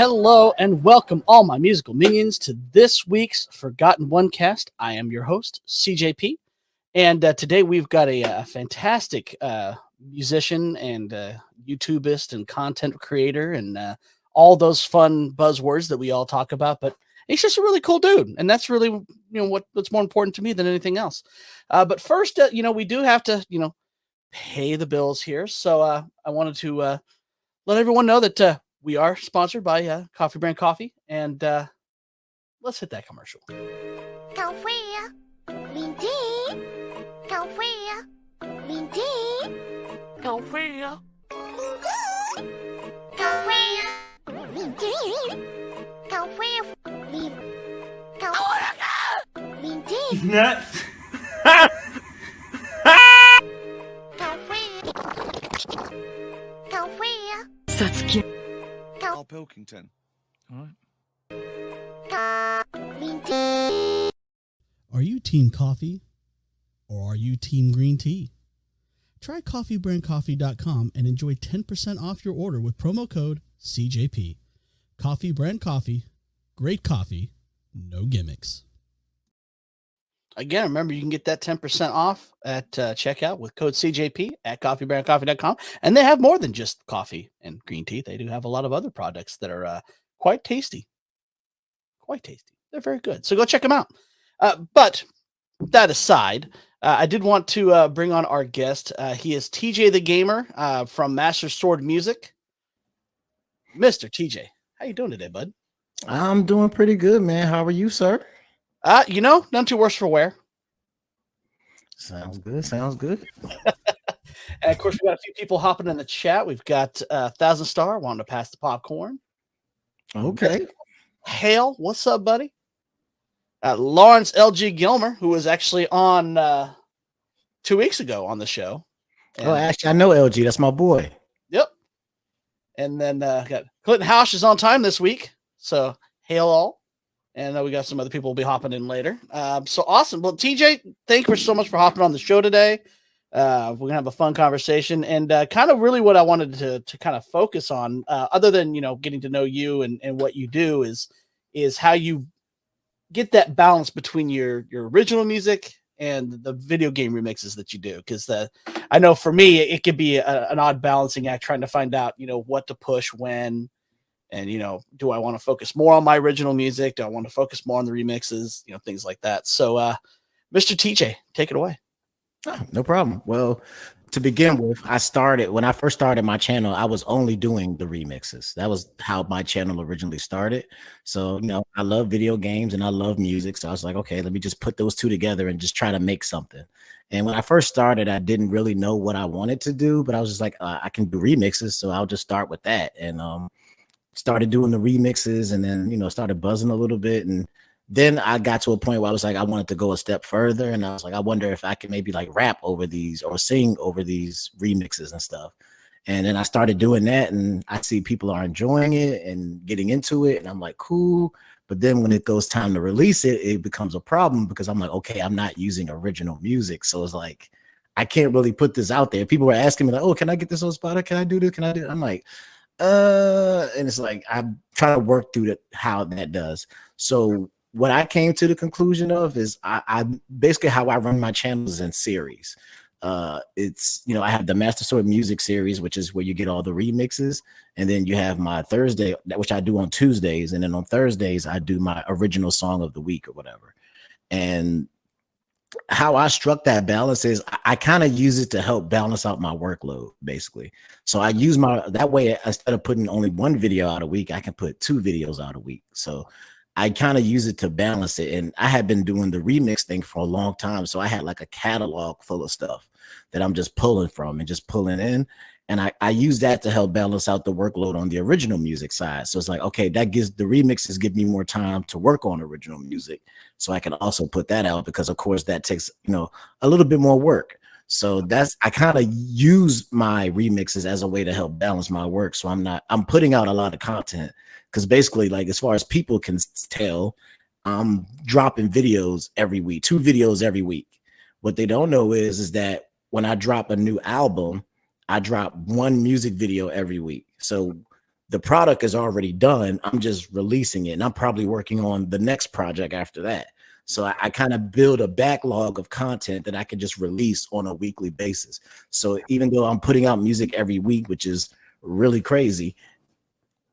Hello and welcome all my musical minions to this week's Forgotten OneCast. I am your host, CJP, and today we've got a fantastic musician and YouTubist and content creator and all those fun buzzwords that we all talk about, but he's just a really cool dude, and that's really what's more important to me than anything else. But first, we do have to pay the bills here, so I wanted to let everyone know that we are sponsored by Coffee Brand Coffee, and let's hit that commercial. Coffee, green tea. Coffee, green tea. Coffee. Coffee, green tea. Coffee, green tea. Nuts. Coffee, coffee. Satsuki. Al Pilkington. All right. Green tea. Are you team coffee or are you team green tea? Try coffeebrandcoffee.com and enjoy 10% off your order with promo code CJP. Coffee Brand Coffee, great coffee, no gimmicks. Again, remember, you can get that 10% off at checkout with code CJP at coffeebrandcoffee.com. And they have more than just coffee and green tea. They do have a lot of other products that are quite tasty. Quite tasty. They're very good. So go check them out. But that aside, I did want to bring on our guest. He is TeeJay the Gamer from Master Sword Music. Mr. TeeJay, how you doing today, bud? I'm doing pretty good, man. How are you, sir? None too worse for wear. Sounds good. Sounds good. And of course, we got a few people hopping in the chat. We've got 1000 Star wanting to pass the popcorn. Okay. Hale, what's up, buddy? Lawrence LG Gilmer, who was actually on 2 weeks ago on the show. And, Actually, I know LG. That's my boy. Yep. And then got Clinton House is on time this week. So hail all. And we got some other people will be hopping in later. So awesome. Well, TeeJay, thank you so much for hopping on the show today. We're going to have a fun conversation. And kind of really what I wanted to kind of focus on, other than, getting to know you and what you do is how you get that balance between your original music and the video game remixes that you do. Because I know for me, it could be an odd balancing act trying to find out, what to push when. And, do I want to focus more on my original music? Do I want to focus more on the remixes? Things like that. So, Mr. TeeJay, take it away. Oh, no problem. Well, to begin with, when I first started my channel, I was only doing the remixes. That was how my channel originally started. So, I love video games and I love music. So I was like, okay, let me just put those two together and just try to make something. And when I first started, I didn't really know what I wanted to do, but I was just like, I can do remixes. So I'll just start with that. And, started doing the remixes and then, started buzzing a little bit. And then I got to a point where I was like, I wanted to go a step further. And I was like, I wonder if I can maybe like rap over these or sing over these remixes and stuff. And then I started doing that and I see people are enjoying it and getting into it. And I'm like, cool. But then when it goes time to release it, it becomes a problem because I'm like, okay, I'm not using original music. So it's like, I can't really put this out there. People were asking me like, oh, can I get this on Spotify? Can I do this? Can I do it? I'm like, and it's like I'm trying to work through how that does. So what I came to the conclusion of is I basically how I run my channels in series. It's I have the Master Sword Music series, which is where you get all the remixes, and then you have my Thursday, which I do on Tuesdays, and then on Thursdays I do my original song of the week or whatever. And how I struck that balance is I kind of use it to help balance out my workload, basically. So I use that way, instead of putting only one video out a week, I can put 2 videos out a week. So I kind of use it to balance it. And I had been doing the remix thing for a long time. So I had like a catalog full of stuff that I'm just pulling from and just pulling in. And I use that to help balance out the workload on the original music side. So it's like, okay, the remixes give me more time to work on original music. So I can also put that out because of course that takes, a little bit more work. So I kind of use my remixes as a way to help balance my work. So I'm putting out a lot of content because basically like, as far as people can tell, I'm dropping videos every week, 2 videos every week. What they don't know is that when I drop a new album, I drop 1 music video every week. So the product is already done. I'm just releasing it, and I'm probably working on the next project after that. So I kind of build a backlog of content that I can just release on a weekly basis. So even though I'm putting out music every week, which is really crazy,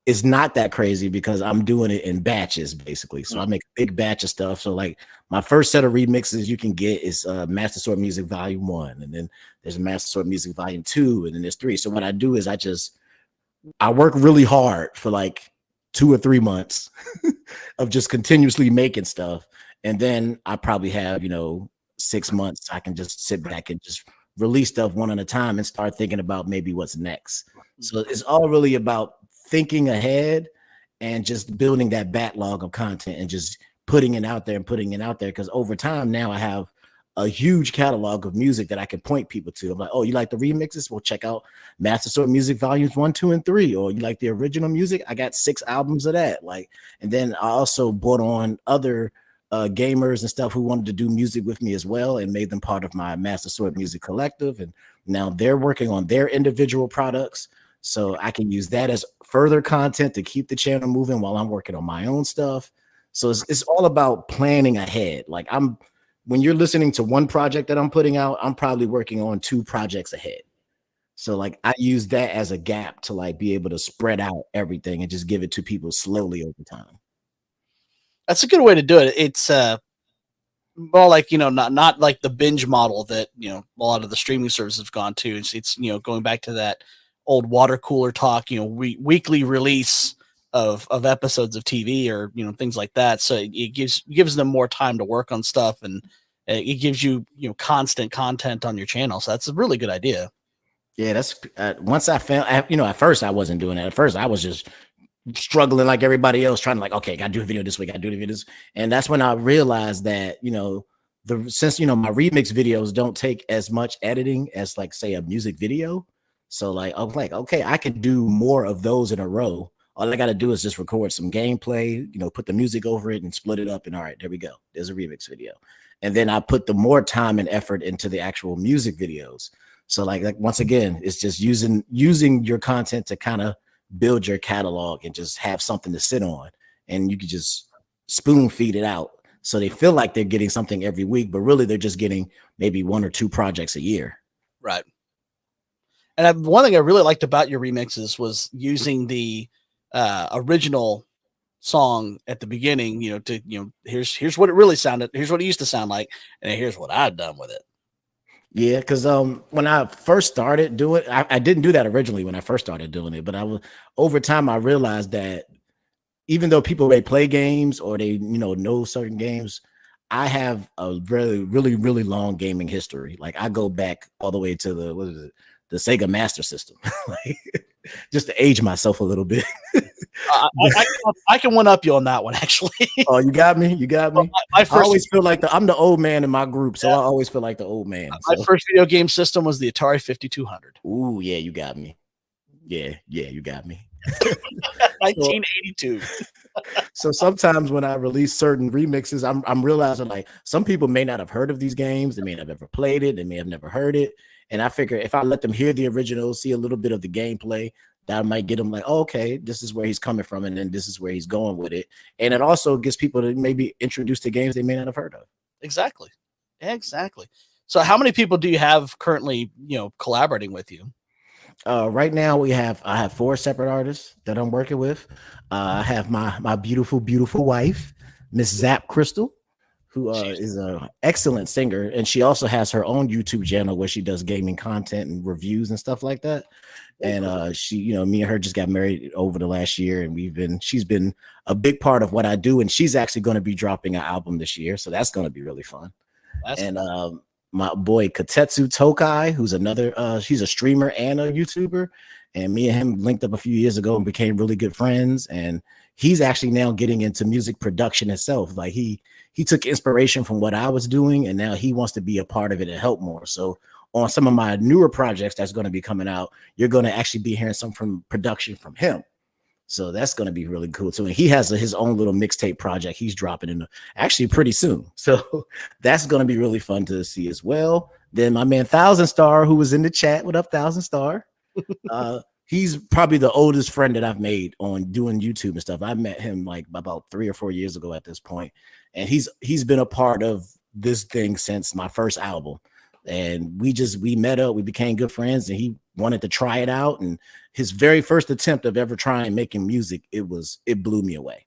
it's not that crazy because I'm doing it in batches, basically. So I make a big batch of stuff. So like my first set of remixes you can get is Master Sword Music Volume 1, and then there's Master Sword Music Volume 2, and then there's 3. So what I do is I work really hard for like 2 or 3 months of just continuously making stuff. And then I probably have, 6 months. I can just sit back and just release stuff one at a time and start thinking about maybe what's next. So it's all really about thinking ahead and just building that backlog of content and just putting it out there and putting it out there. Because over time now I have a huge catalog of music that I can point people to. I'm like, oh, you like the remixes? Well, check out Master Sword Music Volumes 1, 2, and 3. Or you like the original music? I got 6 albums of that. And then I also brought on other gamers and stuff who wanted to do music with me as well, and made them part of my Master Sword Music Collective. And now they're working on their individual products. So I can use that as further content to keep the channel moving while I'm working on my own stuff. So it's all about planning ahead. When you're listening to one project that I'm putting out, I'm probably working on 2 projects ahead. So I use that as a gap to be able to spread out everything and just give it to people slowly over time. That's a good way to do it. It's more like, not like the binge model that, a lot of the streaming services have gone to. It's going back to that old water cooler talk, weekly release of episodes of TV or, things like that. So it gives them more time to work on stuff, and it gives you, constant content on your channel. So that's a really good idea. Yeah. That's once I found, at first I wasn't doing that. At first I was just struggling like everybody else, trying to okay, gotta do a video this week, gotta do the video this. And that's when I realized that, since my remix videos don't take as much editing as say a music video. So I'm like, okay, I can do more of those in a row. All I got to do is just record some gameplay, put the music over it and split it up. And all right, there we go. There's a remix video. And then I put the more time and effort into the actual music videos. So once again, it's just using your content to kind of build your catalog and just have something to sit on. And you can just spoon feed it out. So they feel like they're getting something every week, but really they're just getting maybe 1 or 2 projects a year. Right. And one thing I really liked about your remixes was using the original song at the beginning, here's what it really sounded, here's what it used to sound like, and here's what I've done with it. Yeah, because when I first started doing, I didn't do that originally when I first started doing it, but over time I realized that even though people may play games or they know certain games, I have a really, really, really long gaming history. I go back all the way to the Sega Master System, just to age myself a little bit. I can one up you on that one, actually. Oh, you got me. You got me. I always feel like I'm the old man in my group, so yeah. I always feel like the old man. My first video game system was the Atari 5200. Ooh, yeah, you got me. Yeah, you got me. 1982. So sometimes when I release certain remixes, I'm realizing some people may not have heard of these games, they may not have ever played it, they may have never heard it. And I figure if I let them hear the original, see a little bit of the gameplay, that might get them oh, okay, this is where he's coming from, and then this is where he's going with it. And it also gets people to maybe introduce to games they may not have heard of. Exactly. So how many people do you have currently, collaborating with you? Right now I have 4 separate artists that I'm working with. I have my beautiful, beautiful wife, Miss Zap Crystal, who is an excellent singer, and she also has her own YouTube channel where she does gaming content and reviews and stuff like that. And she, me and her just got married over the last year, and she's been a big part of what I do. And she's actually going to be dropping an album this year, so that's going to be really fun. My boy Katetsu Tokai, who's she's a streamer and a YouTuber, and me and him linked up a few years ago and became really good friends. And he's actually now getting into music production himself. He took inspiration from what I was doing, and now he wants to be a part of it and help more. So on some of my newer projects that's going to be coming out, you're going to actually be hearing some from production from him. So that's going to be really cool too. And he has his own little mixtape project he's dropping in actually pretty soon. So that's going to be really fun to see as well. Then my man 1000 Star, who was in the chat, what up 1000 Star? he's probably the oldest friend that I've made on doing YouTube and stuff. I met him like about 3 or 4 years ago at this point, and he's been a part of this thing since my first album. And we met up, we became good friends, and he wanted to try it out. And his very first attempt of ever trying making music, it blew me away.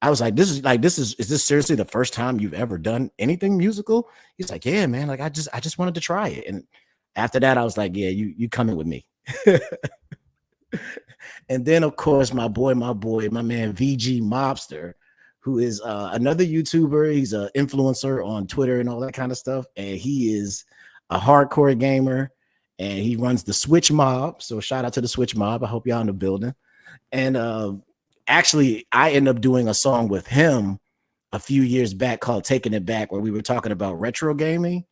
I was like, is this seriously the first time you've ever done anything musical? He's like, yeah, man. Like I just wanted to try it. And after that, I was like, yeah, you coming with me. And then of course, my man VG Mobster, who is another YouTuber. He's an influencer on Twitter and all that kind of stuff. And he is a hardcore gamer, and he runs the Switch Mob. So shout out to the Switch Mob. I hope y'all in the building. And actually, I ended up doing a song with him a few years back called Taking It Back, where we were talking about retro gaming.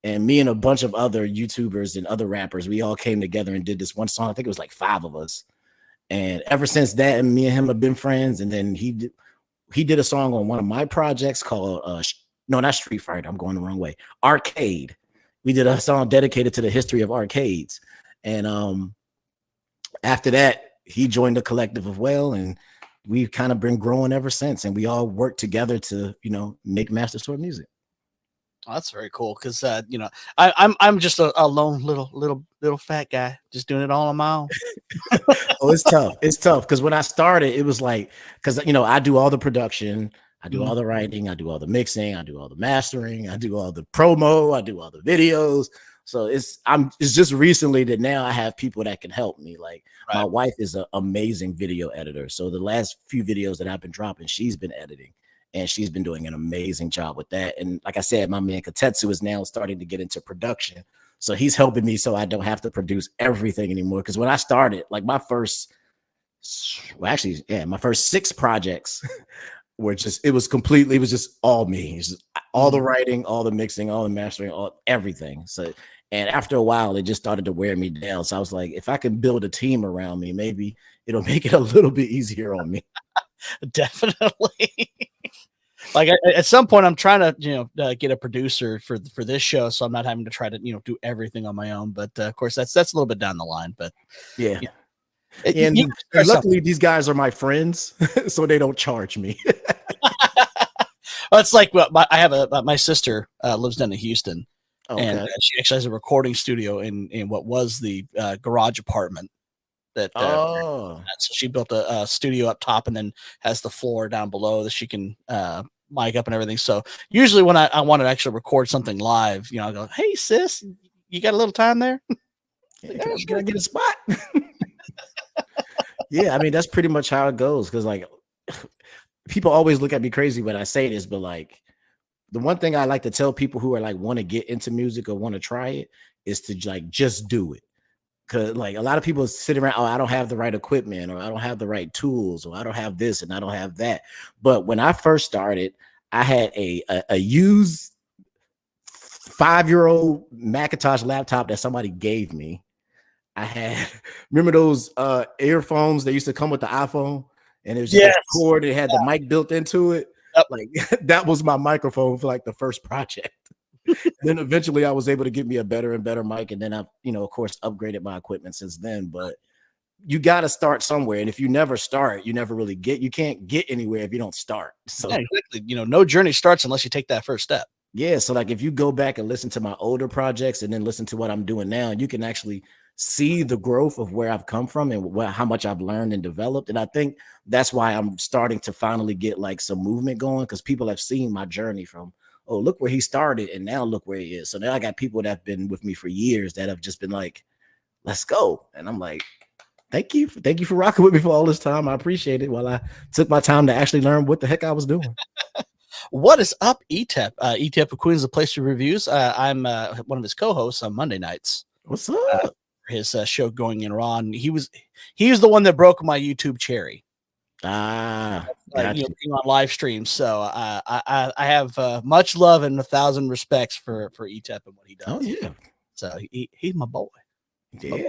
And me and a bunch of other YouTubers and other rappers, we all came together and did this one song. I think it was like 5 of us. And ever since that, and me and him have been friends. And then he did a song on one of my projects called no, not Street Fighter. I'm going the wrong way. Arcade. We did a song dedicated to the history of arcades. And after that, he joined the collective as well, and we've kind of been growing ever since. And we all work together to, make Master Sword music. Oh, that's very cool because I'm just a lone little fat guy just doing it all on my own. Oh, it's tough. It's tough because when I started, it was like, because I do all the production, I do all the writing, I do all the mixing, I do all the mastering, I do all the promo, I do all the videos. So it's just recently that now I have people that can help me. Like my wife is an amazing video editor. So the last few videos that I've been dropping, she's been editing. And she's been doing an amazing job with that. And like I said, my man Katetsu is now starting to get into production. So he's helping me so I don't have to produce everything anymore. Because when I started, like my first 6 projects were it was just all me. Just all the writing, all the mixing, all the mastering, everything. So, and after a while, it just started to wear me down. So I was like, if I can build a team around me, maybe it'll make it a little bit easier on me. Definitely. Like at some point, I'm trying to get a producer for this show, so I'm not having to try to do everything on my own. But of course, that's a little bit down the line. But yeah. And luckily, these guys are my friends, so they don't charge me. Well, it's like I have my sister lives down in Houston, and she actually has a recording studio in what was the garage apartment. So she built a studio up top and then has the floor down below that she can mic up and everything. So usually when I want to actually record something live, I go, "Hey sis, you got a little time there?" Can I get a spot? Yeah, I mean that's pretty much how it goes. Because like people always look at me crazy when I say this, but like the one thing I like to tell people who are like want to get into music or want to try it is to like just do it. Cause like a lot of people sit around, I don't have the right equipment, or I don't have the right tools, or I don't have this and I don't have that. But when I first started, I had a used 5-year-old Macintosh laptop that somebody gave me. I had remember those earphones that used to come with the iPhone, and it was just a cord, it had the mic built into it. Yep. Like that was my microphone for like the first project. Then eventually I was able to get me a better and better mic. And then I've, of course, upgraded my equipment since then. But you got to start somewhere. And if you never start, you never really you can't get anywhere if you don't start. So yeah, exactly. No journey starts unless you take that first step. Yeah. So like if you go back and listen to my older projects and then listen to what I'm doing now, you can actually see the growth of where I've come from and how much I've learned and developed. And I think that's why I'm starting to finally get like some movement going, because people have seen my journey from, oh, look where he started and now look where he is. So now I got people that have been with me for years that have just been like, let's go. And I'm like, thank you for rocking with me for all this time. I appreciate it while I took my time to actually learn what the heck I was doing. What is up, ETEP? ETEP of Queens is a place for reviews. I'm one of his co-hosts on Monday nights. What's up? His show Going in Raw. And he was the one that broke my YouTube cherry. Gotcha. Being on live streams. So I have much love and 1,000 respects for ETEP and what he does. Oh yeah. So he's my boy. Yeah.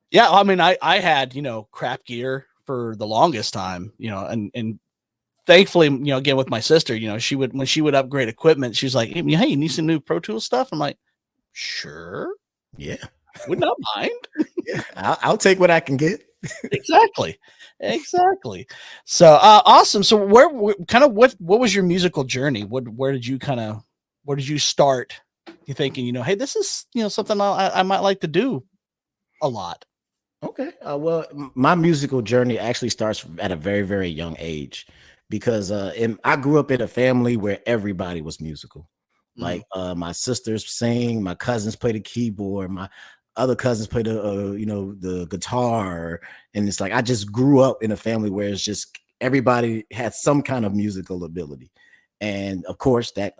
Yeah. I mean, I had crap gear for the longest time. And thankfully, again with my sister, when she would upgrade equipment, she was like, "Hey, you need some new Pro Tools stuff?" I'm like, "Sure." Yeah. Would not mind. Yeah. I'll take what I can get. Exactly. So awesome. So what was your musical journey? Where did you start? You thinking, hey, this is something I might like to do a lot. Okay. Well, my musical journey actually starts at a very, very young age because I grew up in a family where everybody was musical. Like my sisters sing, my cousins play the keyboard, my other cousins play the guitar, and it's like I just grew up in a family where it's just everybody had some kind of musical ability, and of course that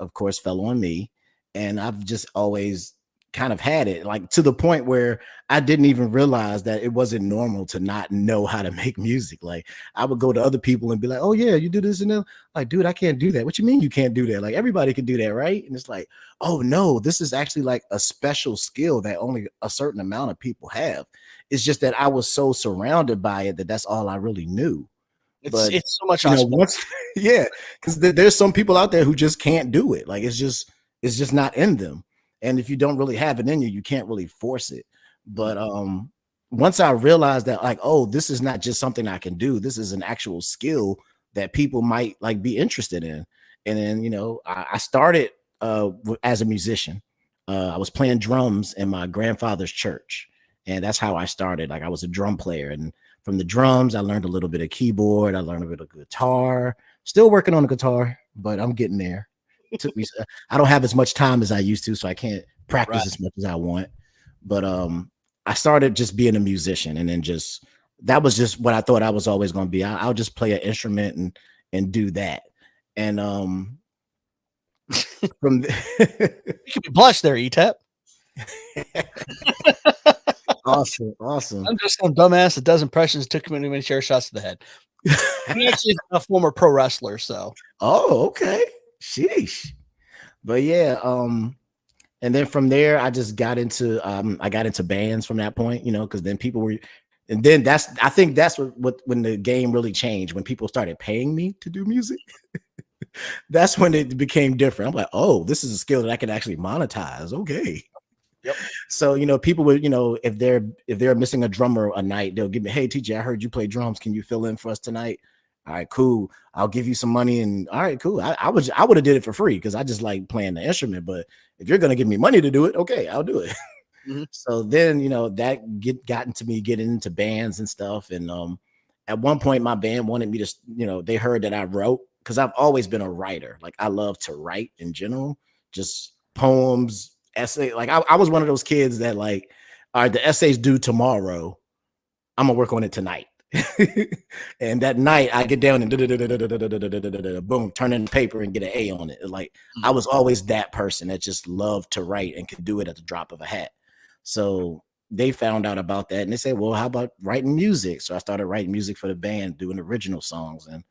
fell on me, and I've just always kind of had it, like to the point where I didn't even realize that it wasn't normal to not know how to make music. Like I would go to other people and be like, "Oh yeah, you do this and that." Like, dude, I can't do that. What you mean you can't do that? Like everybody can do that, right? And it's like, oh no, this is actually like a special skill that only a certain amount of people have. It's just that I was so surrounded by it that that's all I really knew. But It's so much once, yeah, because there's some people out there who just can't do it. Like it's just not in them. And if you don't really have it in you, you can't really force it. But once I realized that, like, oh, this is not just something I can do. This is an actual skill that people might like be interested in. And then, I started as a musician. I was playing drums in my grandfather's church. And that's how I started. Like I was a drum player. And from the drums, I learned a little bit of keyboard. I learned a bit of guitar. Still working on the guitar, but I'm getting there. It took me. I don't have as much time as I used to, so I can't practice as much as I want. But I started just being a musician, and then that was just what I thought I was always going to be. I'll just play an instrument and do that. And from you could be blush there, ETAP. Awesome. I'm just some dumbass that does impressions. Took many chair shots to the head. I'm actually a former pro wrestler, so. Oh, okay. Sheesh. But yeah, and then from there I just got into bands from that point, because then people were, and then I think that's what when the game really changed, when people started paying me to do music. That's when it became different. I'm like, oh, this is a skill that I can actually monetize. Okay. Yep. So people would, if they're missing a drummer a night, they'll give me, hey TeeJay, I heard you play drums. Can you fill in for us tonight? All right, cool. I'll give you some money, and all right, cool. I would have did it for free because I just like playing the instrument. But if you're gonna give me money to do it, okay, I'll do it. So then that got into me getting into bands and stuff. And at one point my band wanted me to, they heard that I wrote, because I've always been a writer. Like I love to write in general, just poems, essay. Like I was one of those kids that like, all right, the essay's due tomorrow. I'm gonna work on it tonight. And that night I get down and boom, turn in the paper and get an A on it. Like I was always that person that just loved to write and could do it at the drop of a hat. So they found out about that and they said, well, how about writing music? So I started writing music for the band, doing original songs. And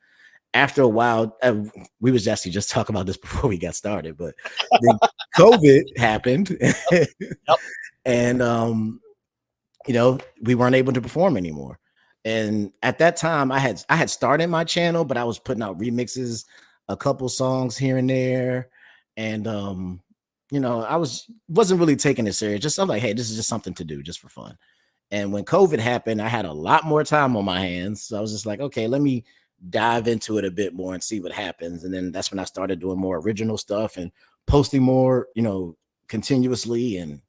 after a while, we was actually just talking about this before we got started, but then COVID happened. And we weren't able to perform anymore. And at that time, I had started my channel, but I was putting out remixes, a couple songs here and there, and I wasn't really taking it serious. Just I'm like, hey, this is just something to do, just for fun. And when COVID happened, I had a lot more time on my hands, so I was just like, okay, let me dive into it a bit more and see what happens. And then that's when I started doing more original stuff and posting more, continuously, and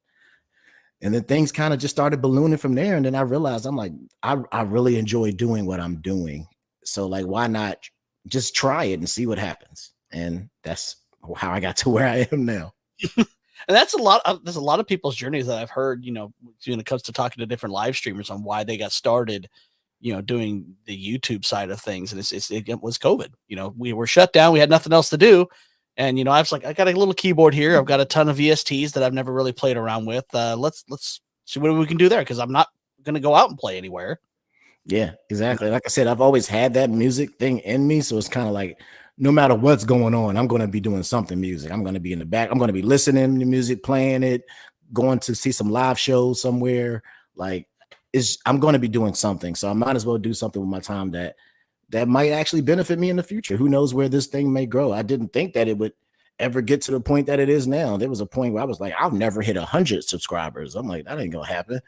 then things kind of just started ballooning from there. And then I realized I'm like, I really enjoy doing what I'm doing. So like, why not just try it and see what happens? And that's how I got to where I am now. And there's a lot of people's journeys that I've heard, when it comes to talking to different live streamers on why they got started, doing the YouTube side of things. And it was COVID. We were shut down. We had nothing else to do. And, I was like, I got a little keyboard here. I've got a ton of VSTs that I've never really played around with. Let's see what we can do there, because I'm not going to go out and play anywhere. Yeah, exactly. Like I said, I've always had that music thing in me. So it's kind of like, no matter what's going on, I'm going to be doing something music. I'm going to be in the back. I'm going to be listening to music, playing it, going to see some live shows somewhere. Like I'm going to be doing something. So I might as well do something with my time that might actually benefit me in the future. Who knows where this thing may grow? I didn't think that it would ever get to the point that it is now. There was a point where I was like, I'll never hit 100 subscribers. I'm like, that ain't gonna happen.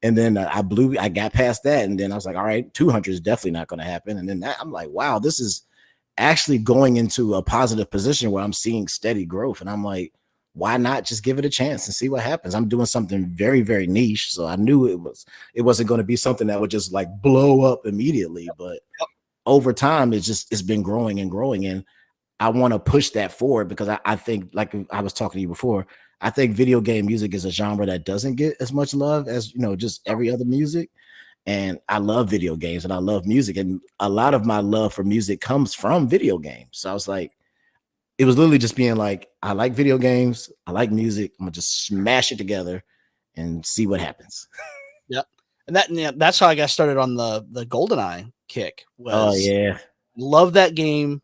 And then I got past that, and then I was like, all right, 200 is definitely not gonna happen. And then I'm like, wow, this is actually going into a positive position where I'm seeing steady growth. And I'm like, why not just give it a chance and see what happens? I'm doing something very, very niche. So I knew it wasn't going to be something that would just like blow up immediately. But over time, it's been growing and growing. And I want to push that forward because I think, like I was talking to you before, I think video game music is a genre that doesn't get as much love as, just every other music. And I love video games and I love music. And a lot of my love for music comes from video games. So I was like, it was literally just being like, I like video games. I like music. I'm gonna just smash it together and see what happens. Yep. And that's how I got started on the GoldenEye kick. Oh yeah. Love that game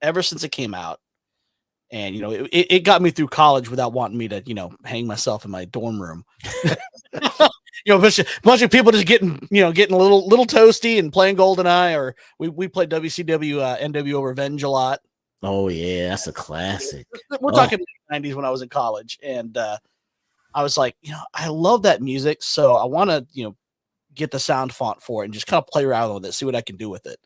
ever since it came out. And, it got me through college without wanting me to, hang myself in my dorm room. A bunch of people just getting a little toasty and playing GoldenEye, or we played WCW NWO Revenge a lot. Oh yeah, that's a classic. We're talking 90s when I was in college, and I was like, I love that music, so I want to, get the sound font for it and just kind of play around with it, see what I can do with it.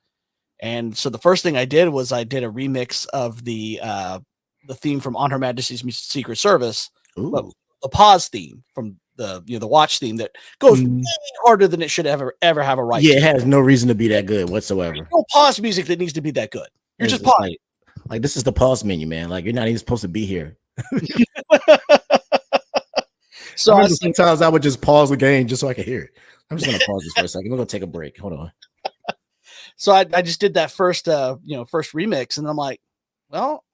And so the first thing I did was I did a remix of the theme from On Her Majesty's Secret Service, but the pause theme from the watch theme that goes way harder than it should ever have a right. Yeah, to. It has no reason to be that good whatsoever. There's no pause music that needs to be that good. You're just pausing. Like this is the pause menu, man. Like you're not even supposed to be here. So sometimes I would just pause the game just so I could hear it. I'm just gonna pause this for a second. We're gonna take a break. Hold on. So I just did that first remix, and I'm like, well,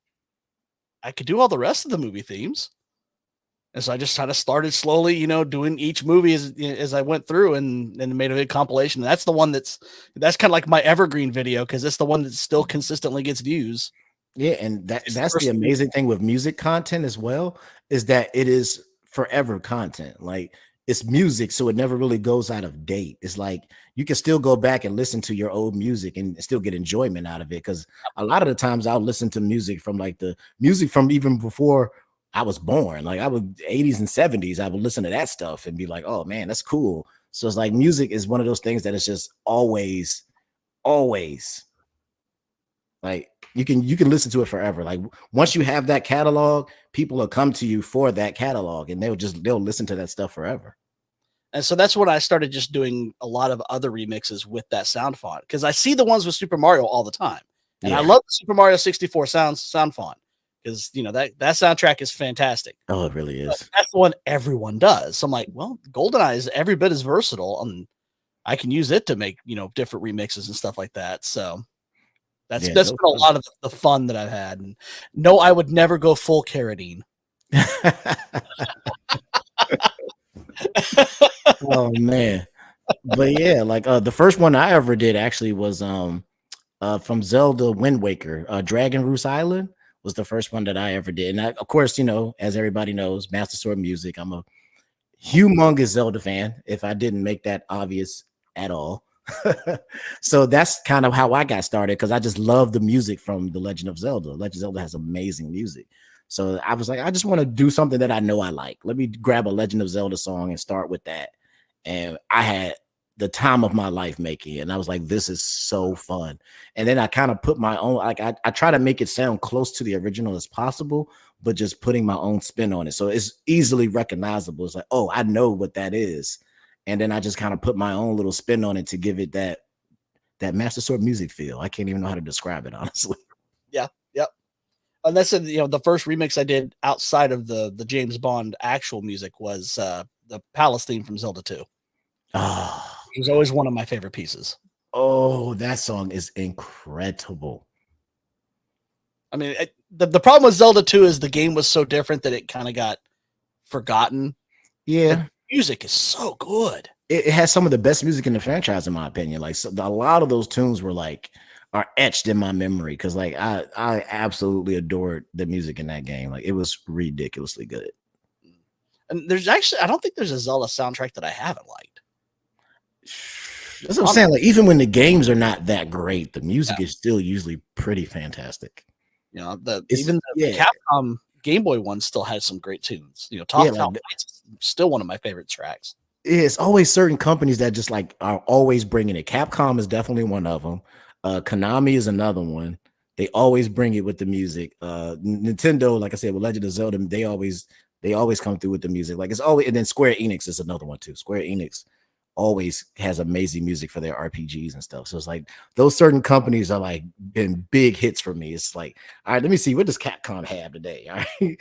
I could do all the rest of the movie themes. And so I just kind of started slowly, doing each movie as I went through, and made a big compilation. And that's the one that's kind of like my evergreen video, because it's the one that still consistently gets views. Yeah, and that's the amazing thing with music content as well, is that it is forever content. Like it's music, so it never really goes out of date. It's like you can still go back and listen to your old music and still get enjoyment out of it. Because a lot of the times I'll listen to music from like the music from even before I was born. Like I would 80s and 70s, I would listen to that stuff and be like, oh man, that's cool. So it's like music is one of those things that is just always like you can listen to it forever. Like once you have that catalog, people will come to you for that catalog and they'll listen to that stuff forever. And so that's when I started just doing a lot of other remixes with that sound font, because I see the ones with Super Mario all the time. And I love the Super Mario 64 sound font, because that soundtrack is fantastic. Oh, it really is. But that's the one everyone does. So I'm like, well, GoldenEye is every bit as versatile, and I can use it to make different remixes and stuff like that. So that's been a lot of the fun that I've had. And no, I would never go full Carradine. Oh man. But yeah, like the first one I ever did actually was from Zelda Wind Waker. Dragon Roost Island was the first one that I ever did. And of course, as everybody knows, Master Sword Music, I'm a humongous Zelda fan, if I didn't make that obvious at all. So that's kind of how I got started, because I just love the music from The Legend of Zelda. Legend of Zelda has amazing music. So I was like, I just want to do something that I know I like. Let me grab a Legend of Zelda song and start with that. And I had the time of my life making it. And I was like, this is so fun. And then I kind of put my own, like I try to make it sound close to the original as possible, but just putting my own spin on it. So it's easily recognizable. It's like, oh, I know what that is. And then I just kind of put my own little spin on it to give it that Master Sword Music feel. I can't even know how to describe it, honestly. Yeah. Yep. And that's the first remix I did outside of the James Bond actual music was the Palace theme from Zelda 2. Oh, it was always one of my favorite pieces. Oh, that song is incredible. I mean, the problem with Zelda 2 is the game was so different that it kind of got forgotten. Yeah. The music is so good. It has some of the best music in the franchise, in my opinion. Like a lot of those tunes are etched in my memory, because like I absolutely adored the music in that game. Like it was ridiculously good. And there's actually, I don't think there's a Zelda soundtrack that I haven't liked. That's what I'm saying. Like even when the games are not that great, the music is still usually pretty fantastic. You know, It's- even the yeah. Capcom Game Boy one still has some great tunes. You know, Yeah, Talk like Foul Fights is still one of my favorite tracks. It's always certain companies that just like are always bringing it. Capcom is definitely one of them. Konami is another one. They always bring it with the music. Nintendo, like I said, with Legend of Zelda, they always come through with the music. Like it's always, and then Square Enix is another one too. Square Enix always has amazing music for their RPGs and stuff. So it's like those certain companies are like been big hits for me. It's like, all right, let me see, what does Capcom have today? All right.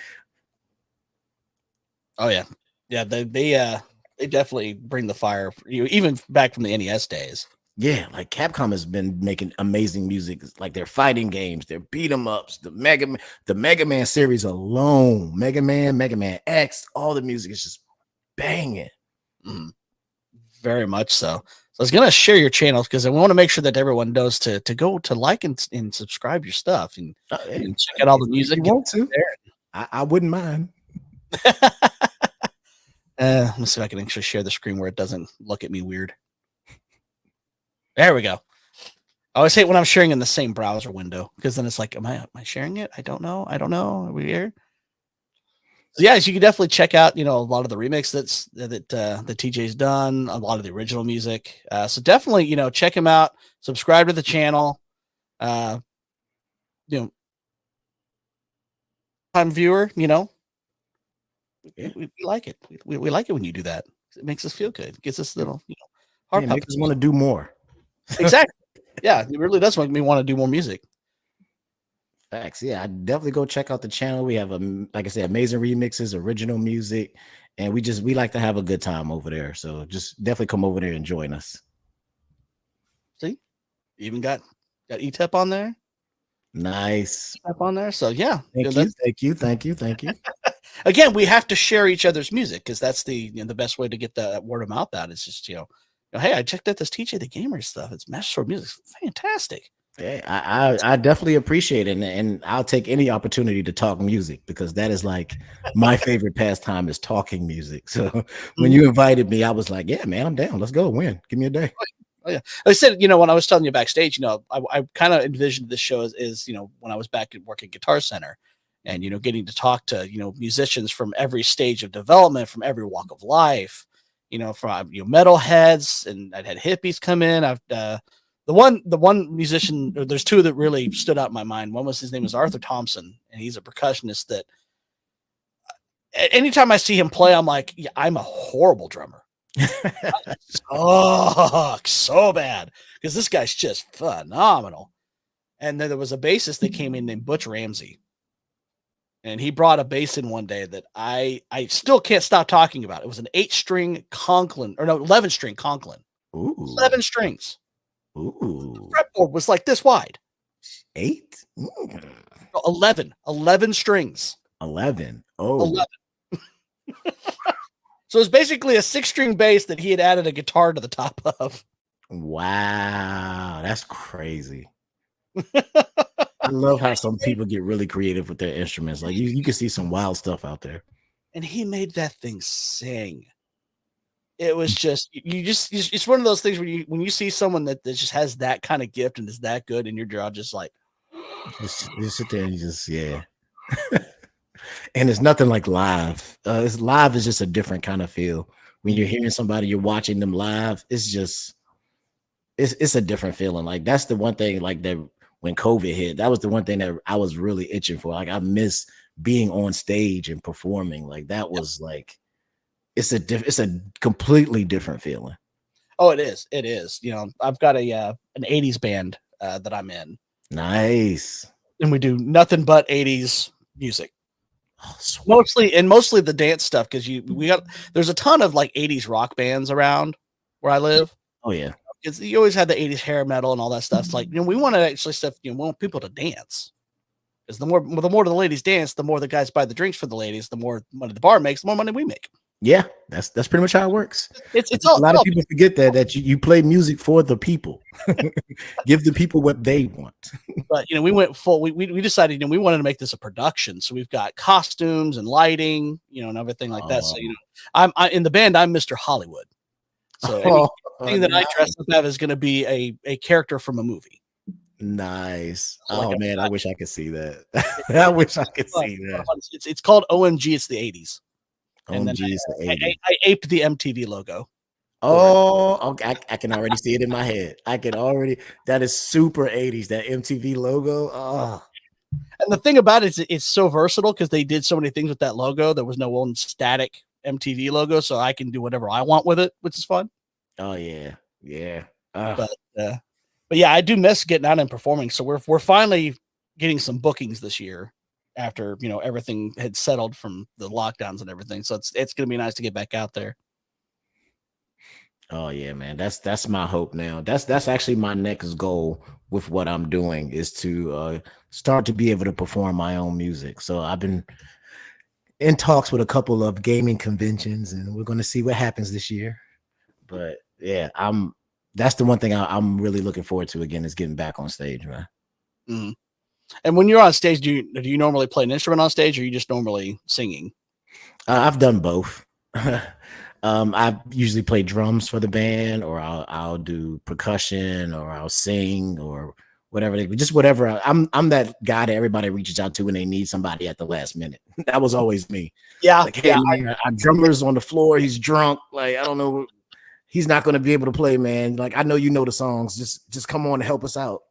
Oh yeah, yeah. They definitely bring the fire. You know, even back from the NES days. Yeah, like Capcom has been making amazing music, like their fighting games, their beat 'em ups, the Mega Man series alone, Mega Man X, all the music is just banging. Mhm. Very much so. So I was gonna share your channels because I want to make sure that everyone knows to go to like and subscribe your stuff and Hey, check out all the if music. you want to, I wouldn't mind. Let me see if I can actually share the screen where it doesn't look at me weird. There we go. I always hate when I'm sharing in the same browser window because then it's like, am I sharing it? I don't know. Are we here? So yeah, so you can definitely check out, you know, a lot of the remix that TJ's done, a lot of the original music. So definitely, you know, check him out, subscribe to the channel. You know, time viewer, you know, Yeah. we like it. We like it when you do that. It makes us feel good. It gets us little, you know, Yeah, heart make us puppets. want to do more. Exactly. Yeah, it really does make me want to do more music. Facts. Yeah, I definitely go check out the channel. We have like I said, amazing remixes, original music, and we like to have a good time over there. So just definitely come over there and join us. See, even got ETEP on there. Nice. Up on there. So yeah, Thank know, you. again, we have to share each other's music because that's the best way to get the word of mouth out. It's just hey, I checked out this TeeJay the Gamer stuff. It's Master Music, it's fantastic. Yeah, I definitely appreciate it, and I'll take any opportunity to talk music because that is like my favorite pastime is talking music. So when you invited me, I was like, yeah, man, I'm down. Let's go. Win. Give me a day. Oh yeah, I said, when I was telling you backstage, I kind of envisioned this show as when I was back at work at Guitar Center, and getting to talk to musicians from every stage of development, from every walk of life, from metalheads, and I'd had hippies come in. I've the one musician, or there's two that really stood out in my mind. One was, his name was Arthur Thompson, and he's a percussionist that anytime I see him play, I'm like, yeah, I'm a horrible drummer. So bad because this guy's just phenomenal. And then there was a bassist that came in named Butch Ramsey, and he brought a bass in one day that I still can't stop talking about. It was an 8-string Conklin, or no, 11-string Conklin. Ooh. 11 strings. Ooh. The fretboard was like this wide. 8? 11 strings. 11. Oh. 11. So it's basically a 6-string bass that he had added a guitar to the top of. Wow, that's crazy. I love how some people get really creative with their instruments. Like you can see some wild stuff out there. And he made that thing sing. It was just it's one of those things where when you see someone that just has that kind of gift and is that good, and your jaw just like just sit there and yeah. And it's nothing like live. It's live is just a different kind of feel. When you're hearing somebody, you're watching them live. It's just it's a different feeling. Like that's the one thing. Like that when COVID hit, that was the one thing that I was really itching for. Like I miss being on stage and performing. Like that was like it's a completely different feeling. Oh, it is. It is. I've got an 80s band that I'm in. Nice. And we do nothing but 80s music. Oh, mostly the dance stuff, because there's a ton of like 80s rock bands around where I live. Oh yeah. Because you always had the 80s hair metal and all that stuff. It's like, we want to actually stuff, we want people to dance. Because the more the ladies dance, the more the guys buy the drinks for the ladies, the more money the bar makes, the more money we make. Yeah, that's pretty much how it works. It's a lot of people forget that you play music for the people. Give the people what they want. But we went full. We decided we wanted to make this a production, so we've got costumes and lighting, and everything like that. So I'm in the band. I'm Mr. Hollywood. So anything that I dress up as is going to be a character from a movie. Nice. Like Oh a- man, I wish I could see that. I wish I could see that. It's called OMG. It's the 80s, and then OMG is the I, 80. I aped the MTV logo. Oh, okay. I can already see it in my head. I can already. That is super 80s. That MTV logo. Oh, And the thing about it is it's so versatile because they did so many things with that logo. There was no one static MTV logo, so I can do whatever I want with it, which is fun. oh yeah, yeah. Ah. But uh, but yeah, I do miss getting out and performing. So we're finally getting some bookings this year after everything had settled from the lockdowns and everything. So it's gonna be nice to get back out there. Oh yeah, man. That's my hope now. That's actually my next goal with what I'm doing is to start to be able to perform my own music. So I've been in talks with a couple of gaming conventions, and we're going to see what happens this year. But yeah, that's the one thing I'm really looking forward to again is getting back on stage, man. Mhm. And when you're on stage, do you normally play an instrument on stage, or are you just normally singing? I've done both. I usually play drums for the band, or I'll do percussion, or I'll sing, or whatever. Just whatever. I'm that guy that everybody reaches out to when they need somebody at the last minute. That was always me. Yeah, Like, hey man, our drummer's on the floor. He's drunk. Like, I don't know. He's not going to be able to play, man. Like, I know you know the songs. Just come on and help us out.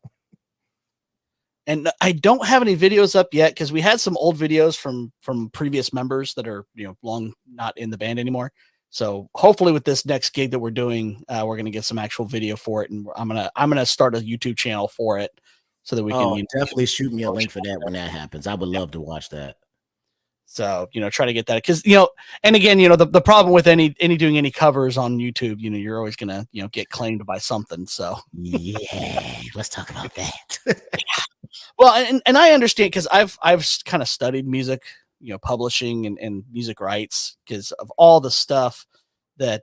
And I don't have any videos up yet because we had some old videos from previous members that are long not in the band anymore. So hopefully with this next gig that we're doing, we're gonna get some actual video for it, and I'm gonna start a YouTube channel for it so that we can definitely shoot me a link for that when that happens. I would love to watch that. So try to get that because and again the problem with any doing any covers on YouTube, you're always gonna get claimed by something. So yeah, let's talk about that. well, and I understand because I've kind of studied music, publishing and music rights because of all the stuff that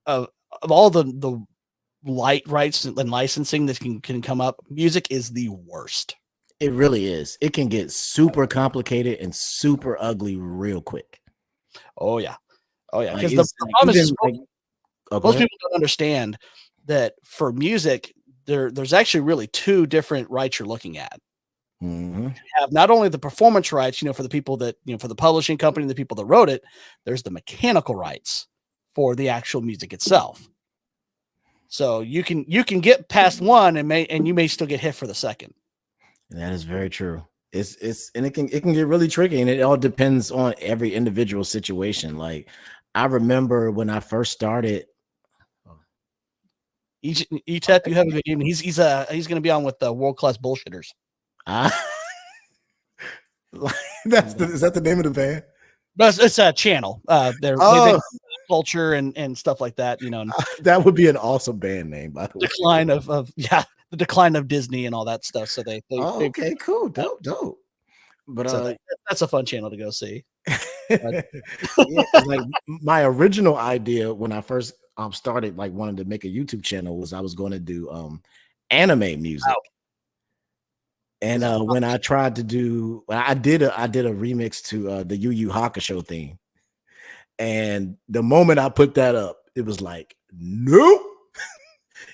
of all the light rights and licensing that can come up. Music is the worst. It really is. It can get super complicated and super ugly real quick. Oh yeah, Like, because the problem is go most ahead. people don't understand that for music there's actually really two different rights you're looking at. Mhm. You have not only the performance rights, for the people that for the publishing company and the people that wrote it. There's the mechanical rights for the actual music itself. So you can get past one and you may still get hit for the second. That is very true. It's and it can get really tricky, and it all depends on every individual situation. Like, I remember when I first started. ETEP, you have a video. He's going to be on with the World Class Bullshitters. Is that the name of the band? But it's a channel. They culture and stuff like that. And that would be an awesome band name, by the way. decline of the decline of Disney and all that stuff. So they okay, cool, dope. But so that's a fun channel to go see. Yeah, like my original idea when I first started like wanting to make a YouTube channel was I was going to do anime music. Wow. And when I tried to do, I did a remix to the Yu Yu Hakusho theme, and the moment I put that up, it was like nope.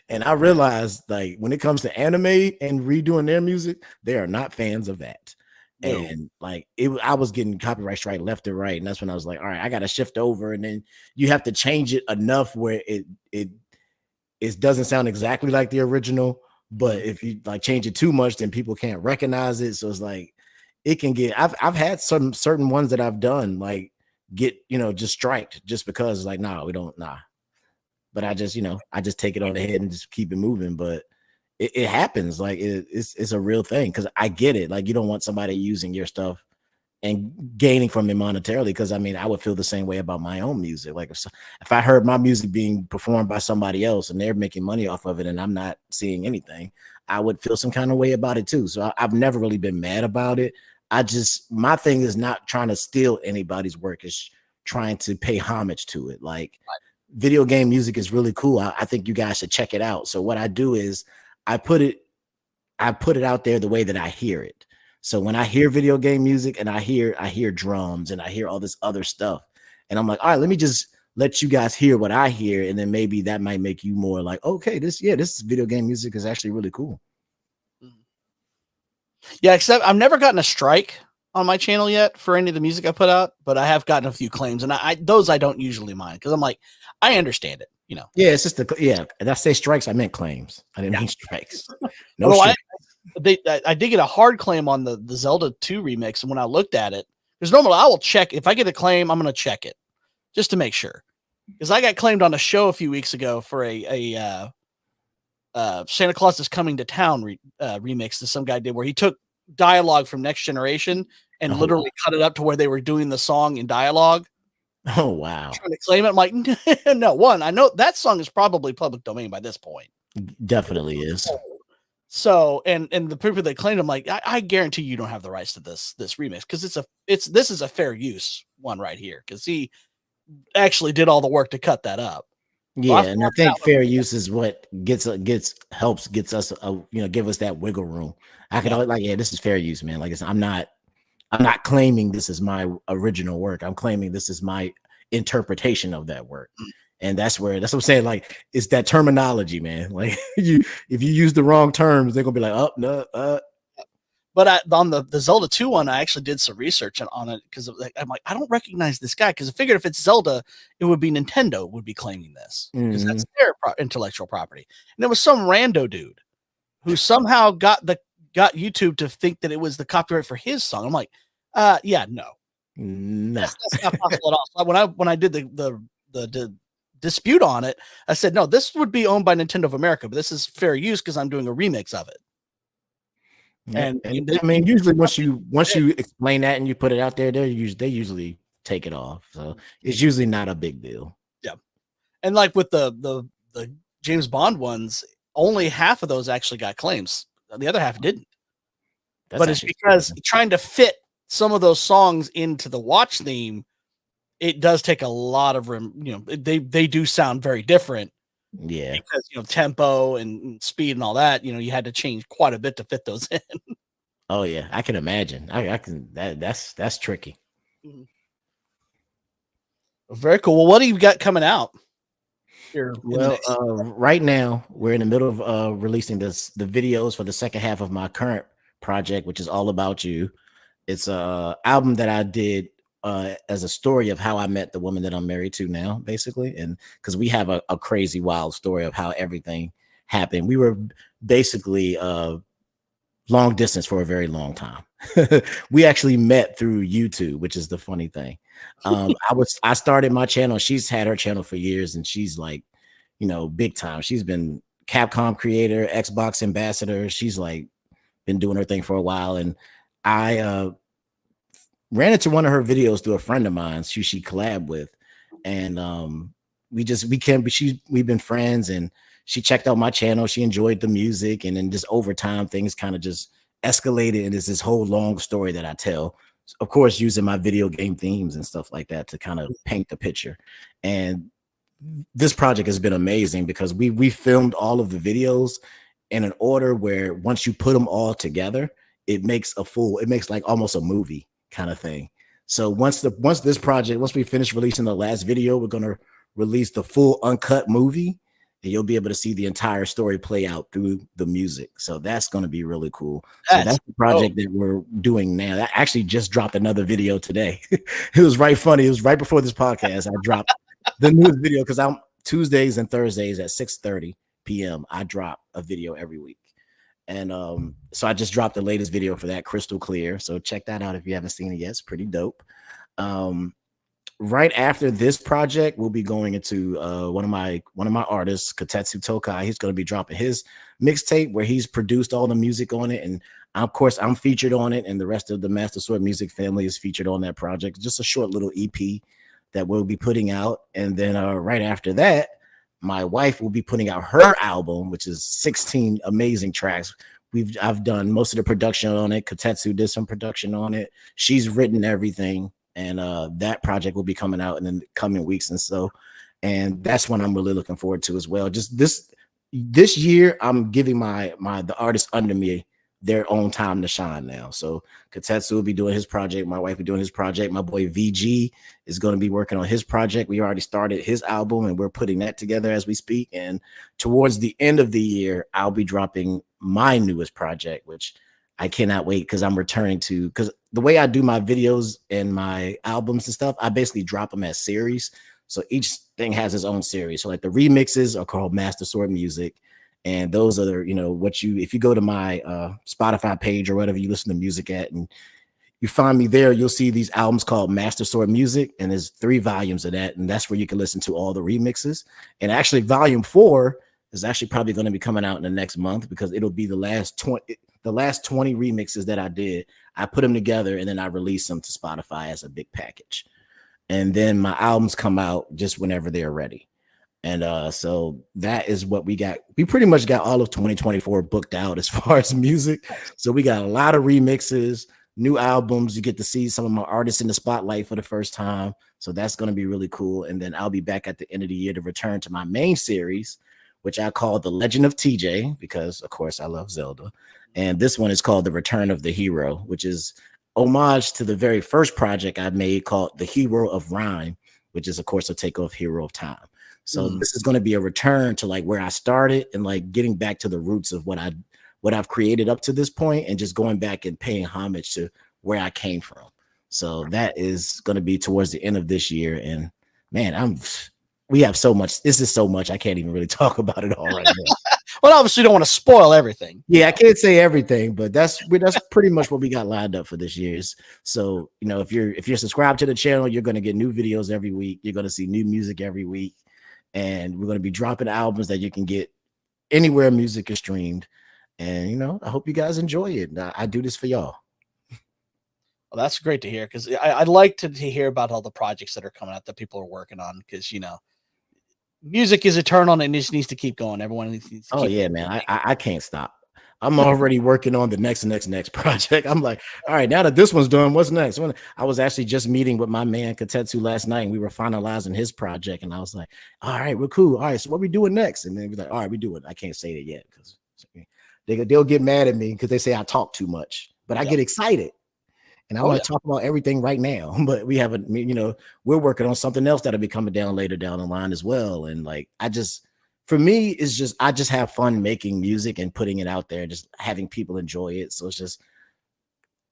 And I realized, like, when it comes to anime and redoing their music, they are not fans of that. No. And like I was getting copyright strike left and right, and that's when I was like, all right, I got to shift over, and then you have to change it enough where it doesn't sound exactly like the original. But if you like change it too much, then people can't recognize it. So it's like it can get. I've had some certain ones that I've done like get just striked just because like we don't. But I just take it on the head and just keep it moving. But it happens. Like it's a real thing because I get it. Like you don't want somebody using your stuff and gaining from it monetarily. Because I mean, I would feel the same way about my own music. Like if I heard my music being performed by somebody else and they're making money off of it and I'm not seeing anything, I would feel some kind of way about it too. So I've never really been mad about it. My thing is not trying to steal anybody's work. It's trying to pay homage to it. Like video game music is really cool. I think you guys should check it out. So what I do is I put it out there the way that I hear it. So when I hear video game music and I hear drums and I hear all this other stuff, and I'm like, all right, let me just let you guys hear what I hear, and then maybe that might make you more like, okay, this video game music is actually really cool. Yeah, except I've never gotten a strike on my channel yet for any of the music I put out, but I have gotten a few claims, and those I don't usually mind because I'm like, I understand it, you know. Yeah, it's just and I say strikes, I meant claims. I didn't mean strikes. No Although strikes. I did get a hard claim on the Zelda 2 remix, and when I looked at it, because normally I will check if I get a claim, I'm going to check it just to make sure. Because I got claimed on a show a few weeks ago for a Santa Claus is Coming to Town remix that some guy did, where he took dialogue from Next Generation and literally cut it up to where they were doing the song in dialogue. Oh wow! Trying to claim it, I'm like, no. One, I know that song is probably public domain by this point. Definitely is. So, and the people that claimed, I'm like, I guarantee you don't have the rights to this remix because this is a fair use one right here because he actually did all the work to cut that up. Yeah, and I think fair use is what gets us give us that wiggle room. I could always this is fair use, man. Like I'm not claiming this is my original work. I'm claiming this is my interpretation of that work. And that's what I'm saying. Like, it's that terminology, man. Like if you use the wrong terms, they're gonna be like, oh no. But on the Zelda 2 one, I actually did some research on it because I'm like, I don't recognize this guy because I figured if it's Zelda, it would be Nintendo would be claiming this because that's their intellectual property. And there was some rando dude who somehow got YouTube to think that it was the copyright for his song. I'm like, yeah, no, that's not possible at all. So when I did the dispute on it, I said, no, this would be owned by Nintendo of America, but this is fair use because I'm doing a remix of it. And I mean, usually once you explain that and you put it out there, they usually take it off. So it's usually not a big deal. Yeah, and like with the James Bond ones, only half of those actually got claims. The other half didn't. But it's because trying to fit some of those songs into the watch theme, it does take a lot of room. You know, they do sound very different. Yeah, because tempo and speed and all that, you had to change quite a bit to fit those in. Oh yeah, I can imagine. I can that's tricky. Very cool. Well, what do you got coming out here? Well, right now we're in the middle of releasing the videos for the second half of my current project, which is All About You. It's a album that I did as a story of how I met the woman that I'm married to now, basically. And because we have a crazy, wild story of how everything happened. We were basically long distance for a very long time. We actually met through YouTube, which is the funny thing. I started my channel. She's had her channel for years, and she's like, big time. She's been Capcom creator, Xbox ambassador. She's like been doing her thing for a while. And I ran into one of her videos through a friend of mine who she collabed with, and we've been friends, and she checked out my channel. She enjoyed the music, and then just over time things kind of just escalated, and it's this whole long story that I tell, of course, using my video game themes and stuff like that to kind of paint the picture. And this project has been amazing because we filmed all of the videos in an order where once you put them all together, it makes like almost a movie kind of thing. So once we finish releasing the last video, we're going to release the full uncut movie, and you'll be able to see the entire story play out through the music. So that's going to be really cool. So that's the project that we're doing now. That actually just dropped another video today. It was right funny. It was right before this podcast. I dropped the newest video because I'm Tuesdays and Thursdays at 6:30 p.m. I drop a video every week. And so I just dropped the latest video for that, Crystal Clear. So check that out if you haven't seen it yet. It's pretty dope. Right after this project, we'll be going into one of my artists, Katetsu Tokai. He's going to be dropping his mixtape where he's produced all the music on it. And of course, I'm featured on it, and the rest of the Master Sword music family is featured on that project. Just a short little EP that we'll be putting out. And then right after that, my wife will be putting out her album, which is 16 amazing tracks. I've done most of the production on it. Katetsu did some production on it. She's written everything, and that project will be coming out in the coming weeks and that's one I'm really looking forward to as well. Just this year, I'm giving the artists under me their own time to shine now. So Katetsu will be doing his project. My wife will be doing his project. My boy VG is going to be working on his project. We already started his album, and we're putting that together as we speak. And towards the end of the year, I'll be dropping my newest project, which I cannot wait because I'm returning to, because the way I do my videos and my albums and stuff, I basically drop them as series. So each thing has its own series. So like the remixes are called Master Sword Music. And those are the, what you, if you go to my Spotify page or whatever you listen to music at, and you find me there, you'll see these albums called Master Sword Music. And there's 3 volumes of that. And that's where you can listen to all the remixes. And actually volume 4 is actually probably going to be coming out in the next month, because it'll be the last 20 remixes that I did. I put them together and then I release them to Spotify as a big package. And then my albums come out just whenever they're ready. And so that is what we got. We pretty much got all of 2024 booked out as far as music. So we got a lot of remixes, new albums. You get to see some of my artists in the spotlight for the first time. So that's going to be really cool. And then I'll be back at the end of the year to return to my main series, which I call The Legend of TeeJay, because of course I love Zelda. And this one is called The Return of the Hero, which is homage to the very first project I made called The Hero of Rhyme, which is of course a takeoff Hero of Time. So this is going to be a return to like where I started and like getting back to the roots of what I've created up to this point, and just going back and paying homage to where I came from. So that is going to be towards the end of this year. And man, we have so much. This is so much. I can't even really talk about it all right now. Well, obviously, you don't want to spoil everything. Yeah, I can't say everything, but that's pretty much what we got lined up for this year's. So, if you're subscribed to the channel, you're going to get new videos every week. You're going to see new music every week, and we're going to be dropping albums that you can get anywhere music is streamed. And I hope you guys enjoy it. I do this for y'all. Well, that's great to hear, because I'd like to hear about all the projects that are coming out that people are working on, because music is eternal and it just needs to keep going. Everyone needs to keep going. Man, I can't stop. I'm already working on the next project. I'm like, all right, now that this one's done, what's next? I was actually just meeting with my man Katetsu last night, and we were finalizing his project, and I was like, all right, we're cool. All right, so what we doing next? And then we're like, all right, we do it. I can't say it yet because they'll get mad at me because they say I talk too much, but I get excited. And I want to talk about everything right now, but we haven't, we're working on something else that'll be coming down later down the line as well. And like, for me, I just have fun making music and putting it out there, just having people enjoy it. So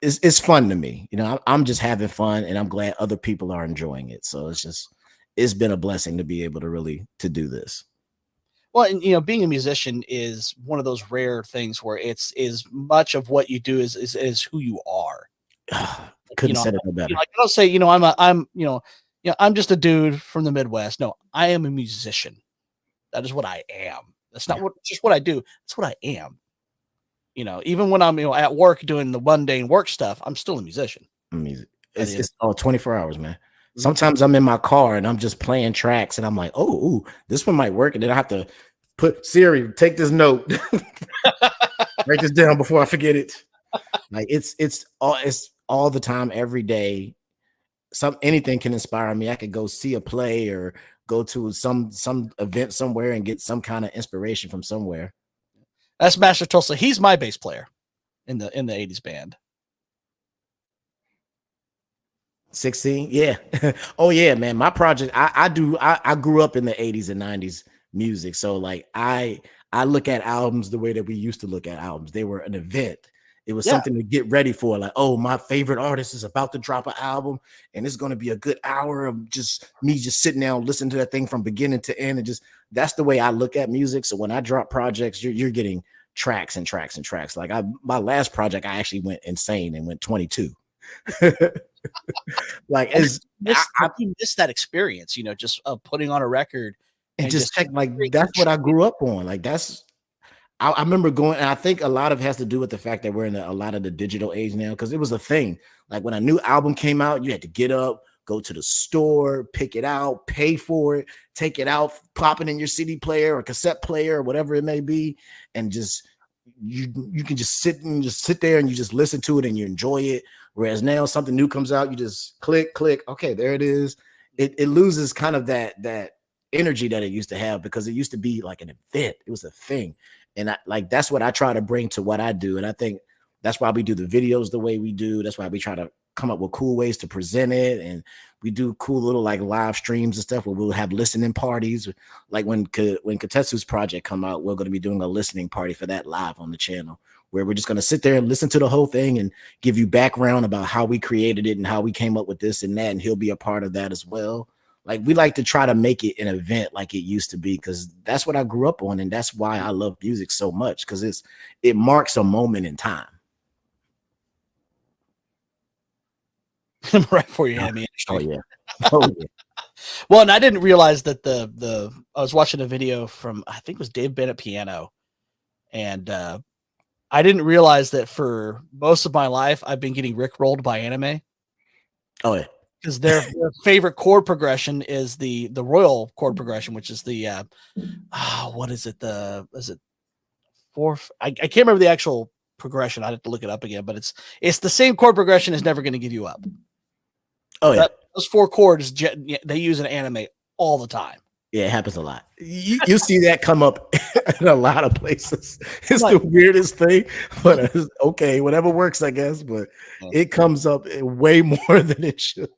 it's fun to me. I'm just having fun, and I'm glad other people are enjoying it. So it's been a blessing to be able to do this. Well, and being a musician is one of those rare things where it's as much of what you do is who you are. Couldn't said it no better. I don't say, I'm just a dude from the Midwest. No, I am a musician. That is what I am. That's not just what I do. That's what I am. Even when I'm, at work doing the mundane work stuff, I'm still a musician. It's all 24 hours, man. Sometimes I'm in my car and I'm just playing tracks, and I'm like, oh, this one might work. And then I have to put Siri, take this note, write this down before I forget it. Like it's all the time, every day. Anything can inspire me. I could go see a play or go to some event somewhere and get some kind of inspiration from somewhere. That's Master Tulsa. He's my bass player in the 80s band. 16, yeah. Oh yeah, man. My project, I grew up in the 80s and 90s music. So like I look at albums the way that we used to look at albums. They were an event. It was something to get ready for. Like, oh, my favorite artist is about to drop an album, and it's going to be a good hour of just me just sitting down, listening to that thing from beginning to end. And that's the way I look at music. So when I drop projects, you're getting tracks and tracks and tracks. Like my last project, I actually went insane and went 22. Like I miss that experience, just putting on a record and just check. Like that's what I grew up on. Like I remember going, and I think a lot of it has to do with the fact that we're in a lot of the digital age now, because it was a thing. Like when a new album came out, you had to get up, go to the store, pick it out, pay for it, take it out, pop it in your CD player or cassette player or whatever it may be, and just you can just sit there and you just listen to it and you enjoy it. Whereas now something new comes out, you just click, okay, there it is. It loses kind of that energy that it used to have, because it used to be like an event. It was a thing. And that's what I try to bring to what I do. And I think that's why we do the videos the way we do. That's why we try to come up with cool ways to present it. And we do cool little like live streams and stuff where we'll have listening parties. Like when Katetsu's project come out, we're going to be doing a listening party for that live on the channel, where we're just going to sit there and listen to the whole thing and give you background about how we created it and how we came up with this and that. And he'll be a part of that as well. Like, we like to try to make it an event like it used to be, because that's what I grew up on. And that's why I love music so much, because it marks a moment in time. Right for your enemy industry. Oh, yeah. Oh, yeah. Well, and I didn't realize that I was watching a video from, I think it was Dave Bennett Piano, and I didn't realize that for most of my life I've been getting rickrolled by anime. Oh, yeah. Because their favorite chord progression is the royal chord progression, which is the what is it? Is it fourth? I can't remember the actual progression. I'd have to look it up again, but it's the same chord progression is Never Gonna Give You Up. Oh, yeah. Those 4 chords they use in anime all the time. Yeah, it happens a lot. You see that come up in a lot of places. It's Like, the weirdest thing, but okay, whatever works, I guess. But it comes up way more than it should.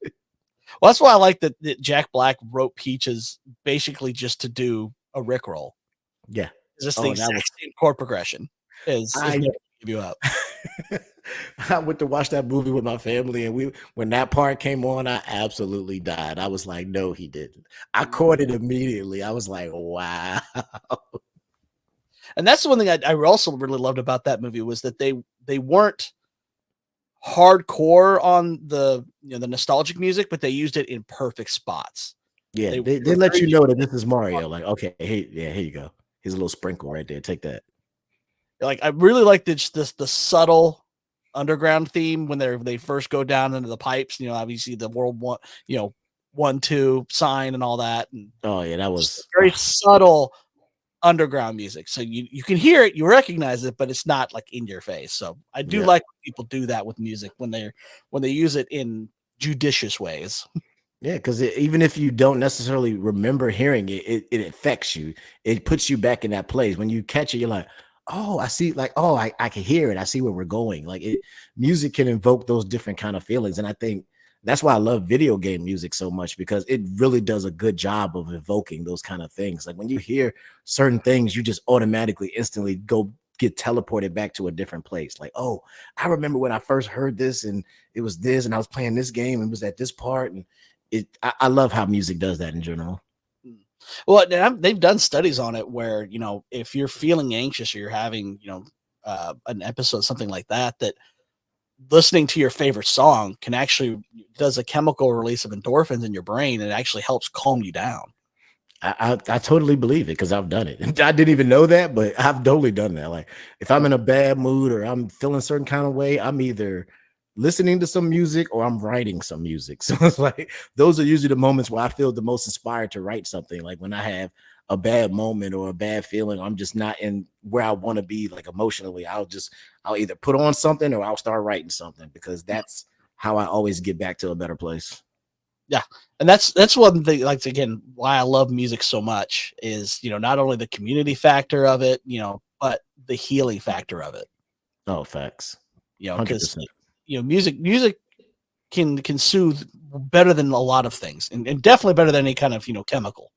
Well, that's why I like that Jack Black wrote Peaches basically just to do a rickroll. Yeah, Just the exact same chord progression is Never Gonna Give You Up. I went to watch that movie with my family, and when that part came on, I absolutely died. I was like, no, he didn't. I caught it immediately. I was like, wow. And that's the one thing I also really loved about that movie, was that they weren't hardcore on the nostalgic music, but they used it in perfect spots. Yeah, they let you know that this is Mario. Like, okay, hey, yeah, here you go. Here's a little sprinkle right there. Take that. Like, I really like the subtle underground theme when they first go down into the pipes. Obviously the World 1-2 sign and all that. And oh yeah, that was very subtle underground music. So you can hear it, you recognize it, but it's not like in your face. So I do like when people do that with music when they use it in judicious ways. Yeah, because even if you don't necessarily remember hearing it, it affects you. It puts you back in that place. When you catch it, you're like, oh, I see, like, oh, I can hear it. I see where we're going. Like, music can invoke those different kind of feelings. And I think that's why I love video game music so much, because it really does a good job of evoking those kind of things. Like, when you hear certain things, you just automatically instantly go get teleported back to a different place. Like, oh, I remember when I first heard this and it was this, and I was playing this game and it was at this part. And I love how music does that in general. Well, they've done studies on it where, if you're feeling anxious or you're having, an episode, something like that listening to your favorite song does a chemical release of endorphins in your brain, and it actually helps calm you down. I totally believe it, because I've done it. I didn't even know that, but I've totally done that. Like, if I'm in a bad mood or I'm feeling a certain kind of way, I'm either listening to some music or I'm writing some music. So it's like, those are usually the moments where I feel the most inspired to write something. Like, when I have a bad moment or a bad feeling, I'm just not in where I want to be, like, emotionally, I'll either put on something or I'll start writing something, because that's how I always get back to a better place. Yeah. And that's one thing, like, again, why I love music so much is, not only the community factor of it, but the healing factor of it. Oh, facts. Because music can soothe better than a lot of things, and definitely better than any kind of chemical.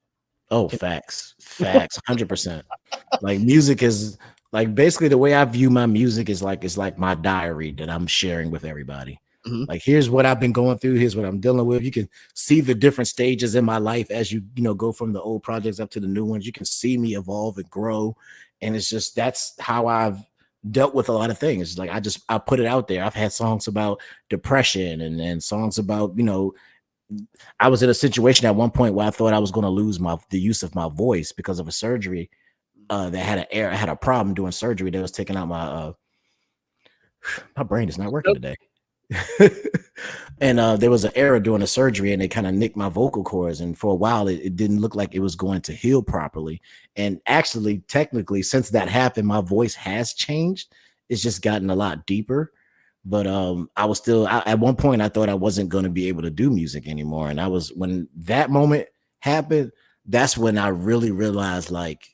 Oh, facts 100%. Like, music is like, basically the way I view my music is like my diary that I'm sharing with everybody. Mm-hmm. Like, here's what I've been going through, here's what I'm dealing with. You can see the different stages in my life as you go from the old projects up to the new ones. You can see me evolve and grow, and it's just, that's how I've dealt with a lot of things. Like, I put it out there. I've had songs about depression and songs about, I was in a situation at one point where I thought I was going to lose the use of my voice because of a surgery that had I had a problem doing surgery that was taking out my brain is not working today. And there was an error during the surgery, and they kind of nicked my vocal cords, and for a while it didn't look like it was going to heal properly. And actually, technically, since that happened, my voice has changed. It's just gotten a lot deeper. But I was still, at one point, I thought I wasn't going to be able to do music anymore. And when that moment happened, that's when I really realized, like,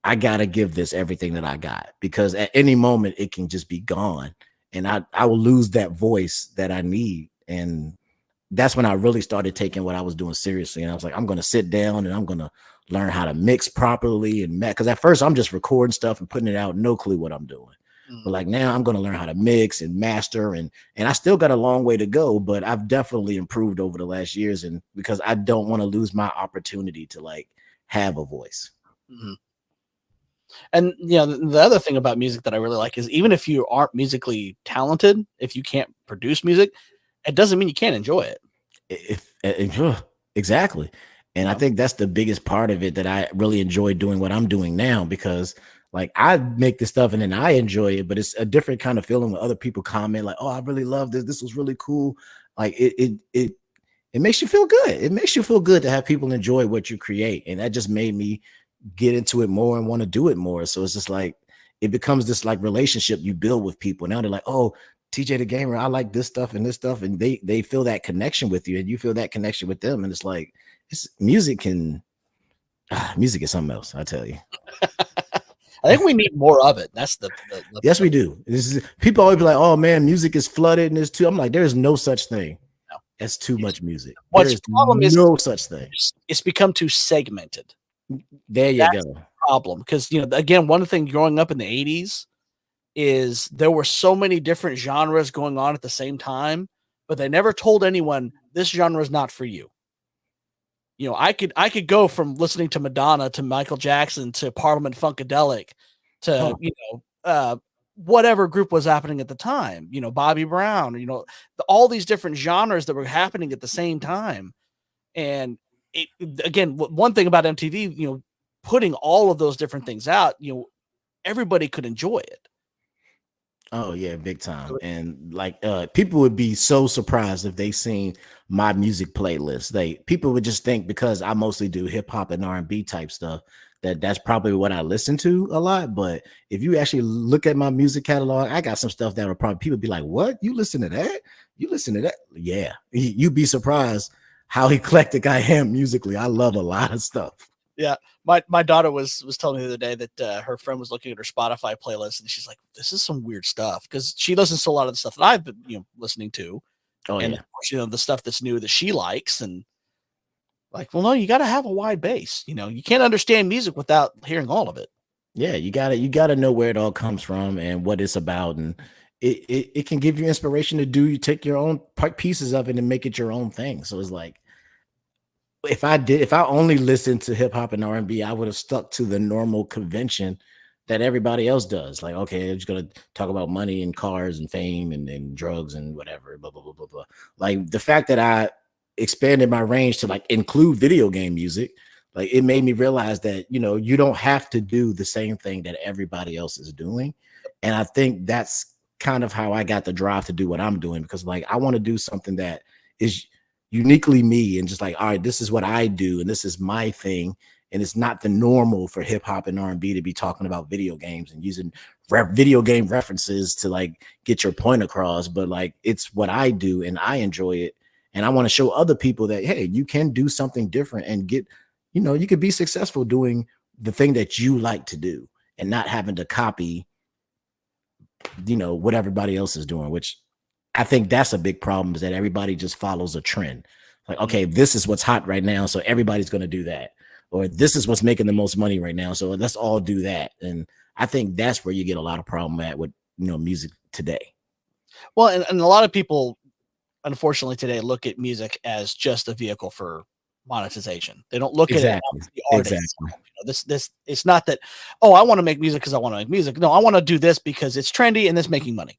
I got to give this everything that I got, because at any moment it can just be gone. And I will lose that voice that I need. And that's when I really started taking what I was doing seriously. And I was like, I'm going to sit down and I'm going to learn how to mix properly. And because at first I'm just recording stuff and putting it out, no clue what I'm doing. But like now I'm going to learn how to mix and master and I still got a long way to go, but I've definitely improved over the last years, and because I don't want to lose my opportunity to like have a voice. Mhm. And you know, the other thing about music that I really like is even if you aren't musically talented, if you can't produce music, it doesn't mean you can't enjoy it. Exactly. And I Yeah. think that's the biggest part of it, that I really enjoy doing what I'm doing now, because like I make this stuff and then I enjoy it, but it's a different kind of feeling when other people comment like, "Oh, I really love this. This was really cool." Like it makes you feel good. It makes you feel good to have people enjoy what you create. And that just made me get into it more and want to do it more. So it's just like it becomes this like relationship you build with people. Now they're like, "Oh, TeeJay the Gamer, I like this stuff and this stuff," and they feel that connection with you, and you feel that connection with them, and it's like it's music can music is something else. I tell you. I think we need more of it. That's the Yes, we do. This is, people always be like, "Oh man, music is flooded and there's too." I'm like, there is no such thing No. as too much music. What's There is problem is no such thing. it's become too segmented. There you That's go. the problem, because you know, again, one thing growing up in the 80s is there were so many different genres going on at the same time, but they never told anyone this genre is not for you. You know, I could go from listening to Madonna to Michael Jackson to Parliament Funkadelic to, Oh, you know, whatever group was happening at the time, you know, Bobby Brown, you know, all these different genres that were happening at the same time. And it, again, one thing about MTV, you know, putting all of those different things out, you know, everybody could enjoy it. oh yeah, big time. And like people would be so surprised if they seen my music playlist. They people would just think, because I mostly do hip hop and R&B type stuff, that that's probably what I listen to a lot. But if you actually look at my music catalog, I got some stuff that would probably people be like, "What? You listen to that? You listen to that?" Yeah. You'd be surprised how eclectic I am musically. I love a lot of stuff. Yeah, my daughter was telling me the other day that her friend was looking at her Spotify playlist and she's like, "This is some weird stuff," because she listens to a lot of the stuff that I've been, you know, listening to, Oh and yeah. of course, you know, the stuff that's new that she likes, and like, well, no, you got to have a wide base. You know, you can't understand music without hearing all of it. Yeah, you gotta know where it all comes from and what it's about, and it can give you inspiration to do. You take your own pieces of it and make it your own thing. So it's like if I only listened to hip hop and R&B, I would have stuck to the normal convention that everybody else does. Like, okay, they're just gonna talk about money and cars and fame and drugs and whatever, blah blah blah blah blah. Like the fact that I expanded my range to like include video game music, like it made me realize that you don't have to do the same thing that everybody else is doing. And I think that's kind of how I got the drive to do what I'm doing, because like I want to do something that is uniquely me, and just like, all right, this is what I do and this is my thing. And it's not the normal for hip hop and R&B to be talking about video games and using video game references to like get your point across, but like it's what I do and I enjoy it. And I want to show other people that, hey, you can do something different and get, you could be successful doing the thing that you like to do and not having to copy, what everybody else is doing, which I think that's a big problem, is that everybody just follows a trend. Like, okay, this is what's hot right now, so everybody's going to do that. Or this is what's making the most money right now, so let's all do that. And I think that's where you get a lot of problem at with, music today. Well, and a lot of people, unfortunately, today look at music as just a vehicle for monetization. They don't look at it Exactly. as the artist. Exactly. This it's not that, oh, I want to make music because I want to make music. No, I want to do this because it's trendy and it's making money.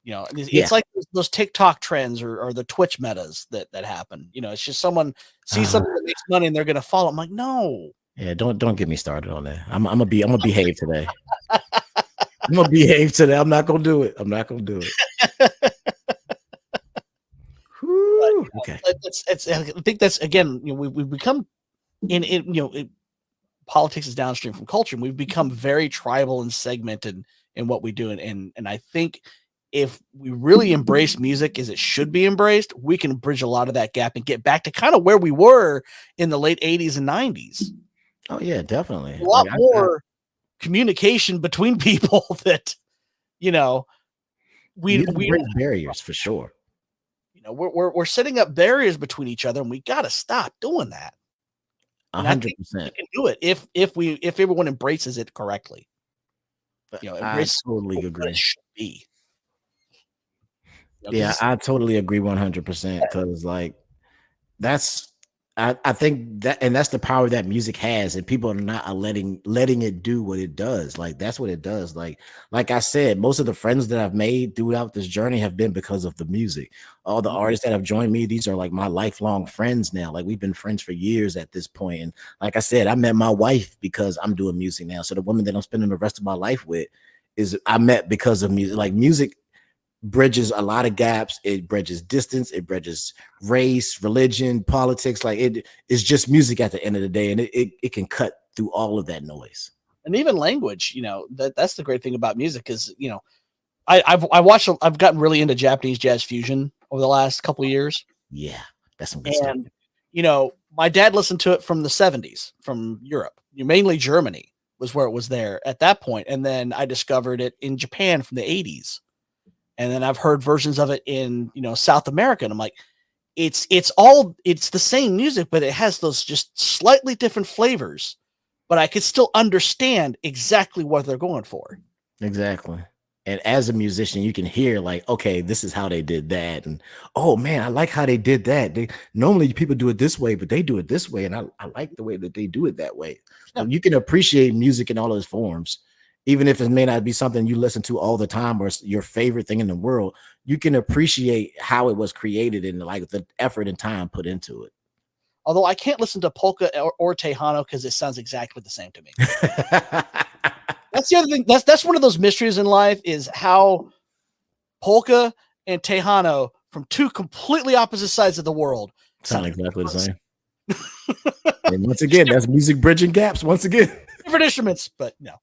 It's Yeah. like those TikTok trends or the Twitch metas that happen. It's just someone sees something that makes money and they're going to follow. I'm like, no. Yeah, don't get me started on that. I'm gonna behave today. I'm gonna behave today. I'm not gonna do it. I'm not gonna do it. Whew, okay. I think that's, again, we've become politics is downstream from culture, and we've become very tribal and segmented in what we do. And I think if we really embrace music as it should be embraced, we can bridge a lot of that gap and get back to kind of where we were in the late 80s and 90s. Oh yeah, definitely. A lot more communication between people that, we break barriers for sure. We're setting up barriers between each other, and we got to stop doing that. 100%. We can do it if everyone embraces it correctly. I embrace totally what it agree. should be. Yeah, I totally agree 100% because like that's I think that and that's the power that music has, and people are not letting it do what it does. Like that's what it does. Like I said, most of the friends that I've made throughout this journey have been because of the music. All the artists that have joined me, these are like my lifelong friends now. Like we've been friends for years at this point. And like I said, I met my wife because I'm doing music now. So the woman that I'm spending the rest of my life with is I met because of music. Like music bridges a lot of gaps. It bridges distance. It bridges race, religion, politics. Like it is just music at the end of the day, and it can cut through all of that noise. And even language, that's the great thing about music is, I've gotten really into Japanese jazz fusion over the last couple of years. Yeah, that's some good stuff. And, my dad listened to it from the 70s from Europe. Mainly Germany was where it was there at that point. And then I discovered it in Japan from the 80s. And then I've heard versions of it in, South America. And I'm like, it's the same music, but it has those just slightly different flavors. But I could still understand exactly what they're going for. Exactly. And as a musician, you can hear like, okay, this is how they did that. And oh man, I like how they did that. They normally people do it this way, but they do it this way. And I like the way that they do it that way. So you can appreciate music in all its forms, even if it may not be something you listen to all the time or it's your favorite thing in the world. You can appreciate how it was created and like the effort and time put into it. Although I can't listen to polka or Tejano because it sounds exactly the same to me. That's the other thing. That's one of those mysteries in life is how polka and Tejano from two completely opposite sides of the world sound exactly the same. And once again, that's music bridging gaps. Once again, different instruments, but no.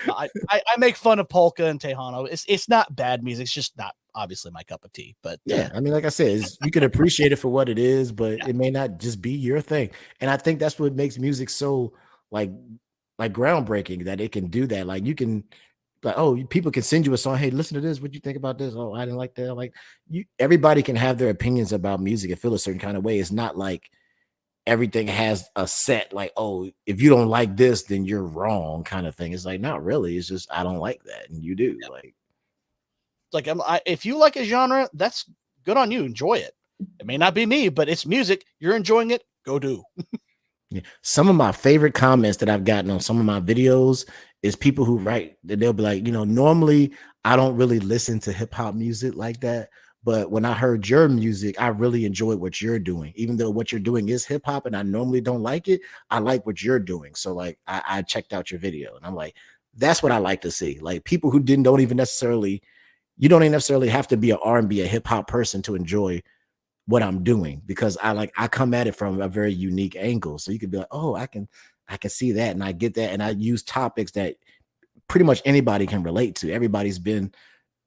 I make fun of polka and Tejano. It's not bad music. It's just not obviously my cup of tea. But yeah, I mean, like I said, you can appreciate it for what it is, but it may not just be your thing. And I think that's what makes music so like groundbreaking, that it can do that. Like you can like, oh, people can send you a song. Hey, listen to this. What you think about this? Oh, I didn't like that. Like everybody can have their opinions about music and feel a certain kind of way. It's not like everything has a set, like, oh, if you don't like this, then you're wrong kind of thing. It's like, not really. It's just, I don't like that. And you do. Like, if you like a genre, that's good on you. Enjoy it. It may not be me, but it's music. You're enjoying it. Go do. Yeah. Some of my favorite comments that I've gotten on some of my videos is people who write that they'll be like, normally I don't really listen to hip hop music like that, but when I heard your music, I really enjoyed what you're doing. Even though what you're doing is hip hop and I normally don't like it, I like what you're doing. So like I checked out your video and I'm like, that's what I like to see. Like people who don't even necessarily have to be an R&B, a hip hop person to enjoy what I'm doing, because I come at it from a very unique angle. So you could be like, oh, I can see that and I get that. And I use topics that pretty much anybody can relate to. Everybody's been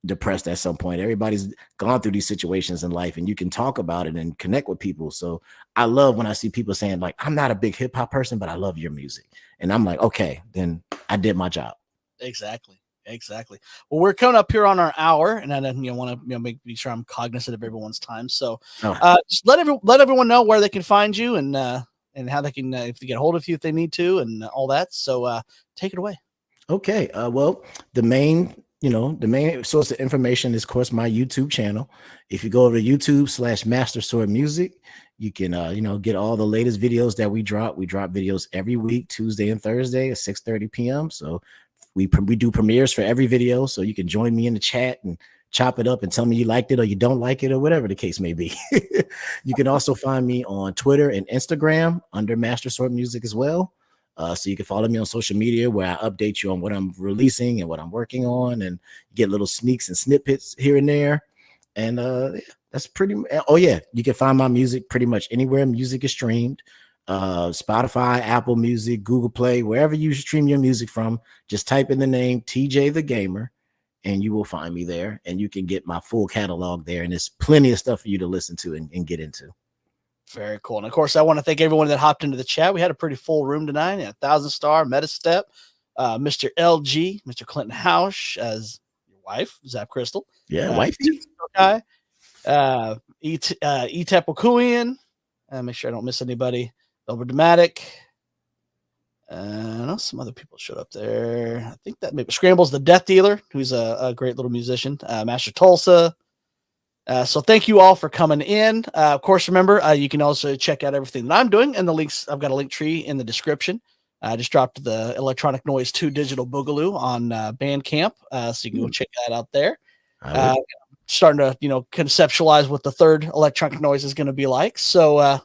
depressed at some point. Everybody's gone through these situations in life and you can talk about it and connect with people. So I love when I see people saying like, I'm not a big hip hop person, but I love your music. And I'm like, okay, then I did my job. Exactly. Well, we're coming up here on our hour, and I want to make sure I'm cognizant of everyone's time. So, just let everyone know where they can find you and how they can if they get a hold of you if they need to and all that. So, take it away. Okay. Well, the main source of information is, of course, my YouTube channel. If you go over to YouTube/Master Sword Music, you can get all the latest videos that we drop. We drop videos every week, Tuesday and Thursday at 6:30 p.m. So we do premieres for every video, so you can join me in the chat and chop it up and tell me you liked it or you don't like it or whatever the case may be. You can also find me on Twitter and Instagram under Master Sword Music as well. So you can follow me on social media where I update you on what I'm releasing and what I'm working on, and get little sneaks and snippets here and there. And that's pretty. Oh yeah, you can find my music pretty much anywhere music is streamed. Spotify, Apple Music, Google Play, wherever you stream your music from. Just type in the name TeeJay the Gamer, and you will find me there. And you can get my full catalog there. And there's plenty of stuff for you to listen to and get into. Very cool. And of course, I want to thank everyone that hopped into the chat. We had a pretty full room tonight. 1,000-star Metastep, Mr. LG, Mr. Clinton Hausch as your wife, Zap Crystal. Yeah, wifey. Guy, Etep Okuian. Make sure I don't miss anybody. Over Dramatic. I know some other people showed up there. I think that maybe Scrambles the Death Dealer, who's a great little musician. Master Tulsa. So thank you all for coming in. Of course, remember, you can also check out everything that I'm doing and the links. I've got a link tree in the description. I just dropped the Electronic Noise 2 Digital Boogaloo on Bandcamp. So you can go check that out there. Starting to, conceptualize what the third Electronic Noise is going to be like. So,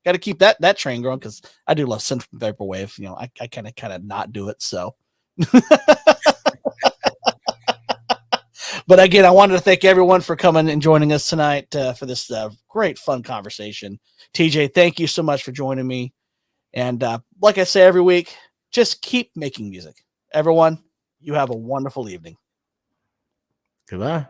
got to keep that train going because I do love synth from vaporwave. I kind of not do it. So, but again, I wanted to thank everyone for coming and joining us tonight for this great fun conversation. TeeJay, thank you so much for joining me. And like I say every week, just keep making music. Everyone, you have a wonderful evening. Goodbye.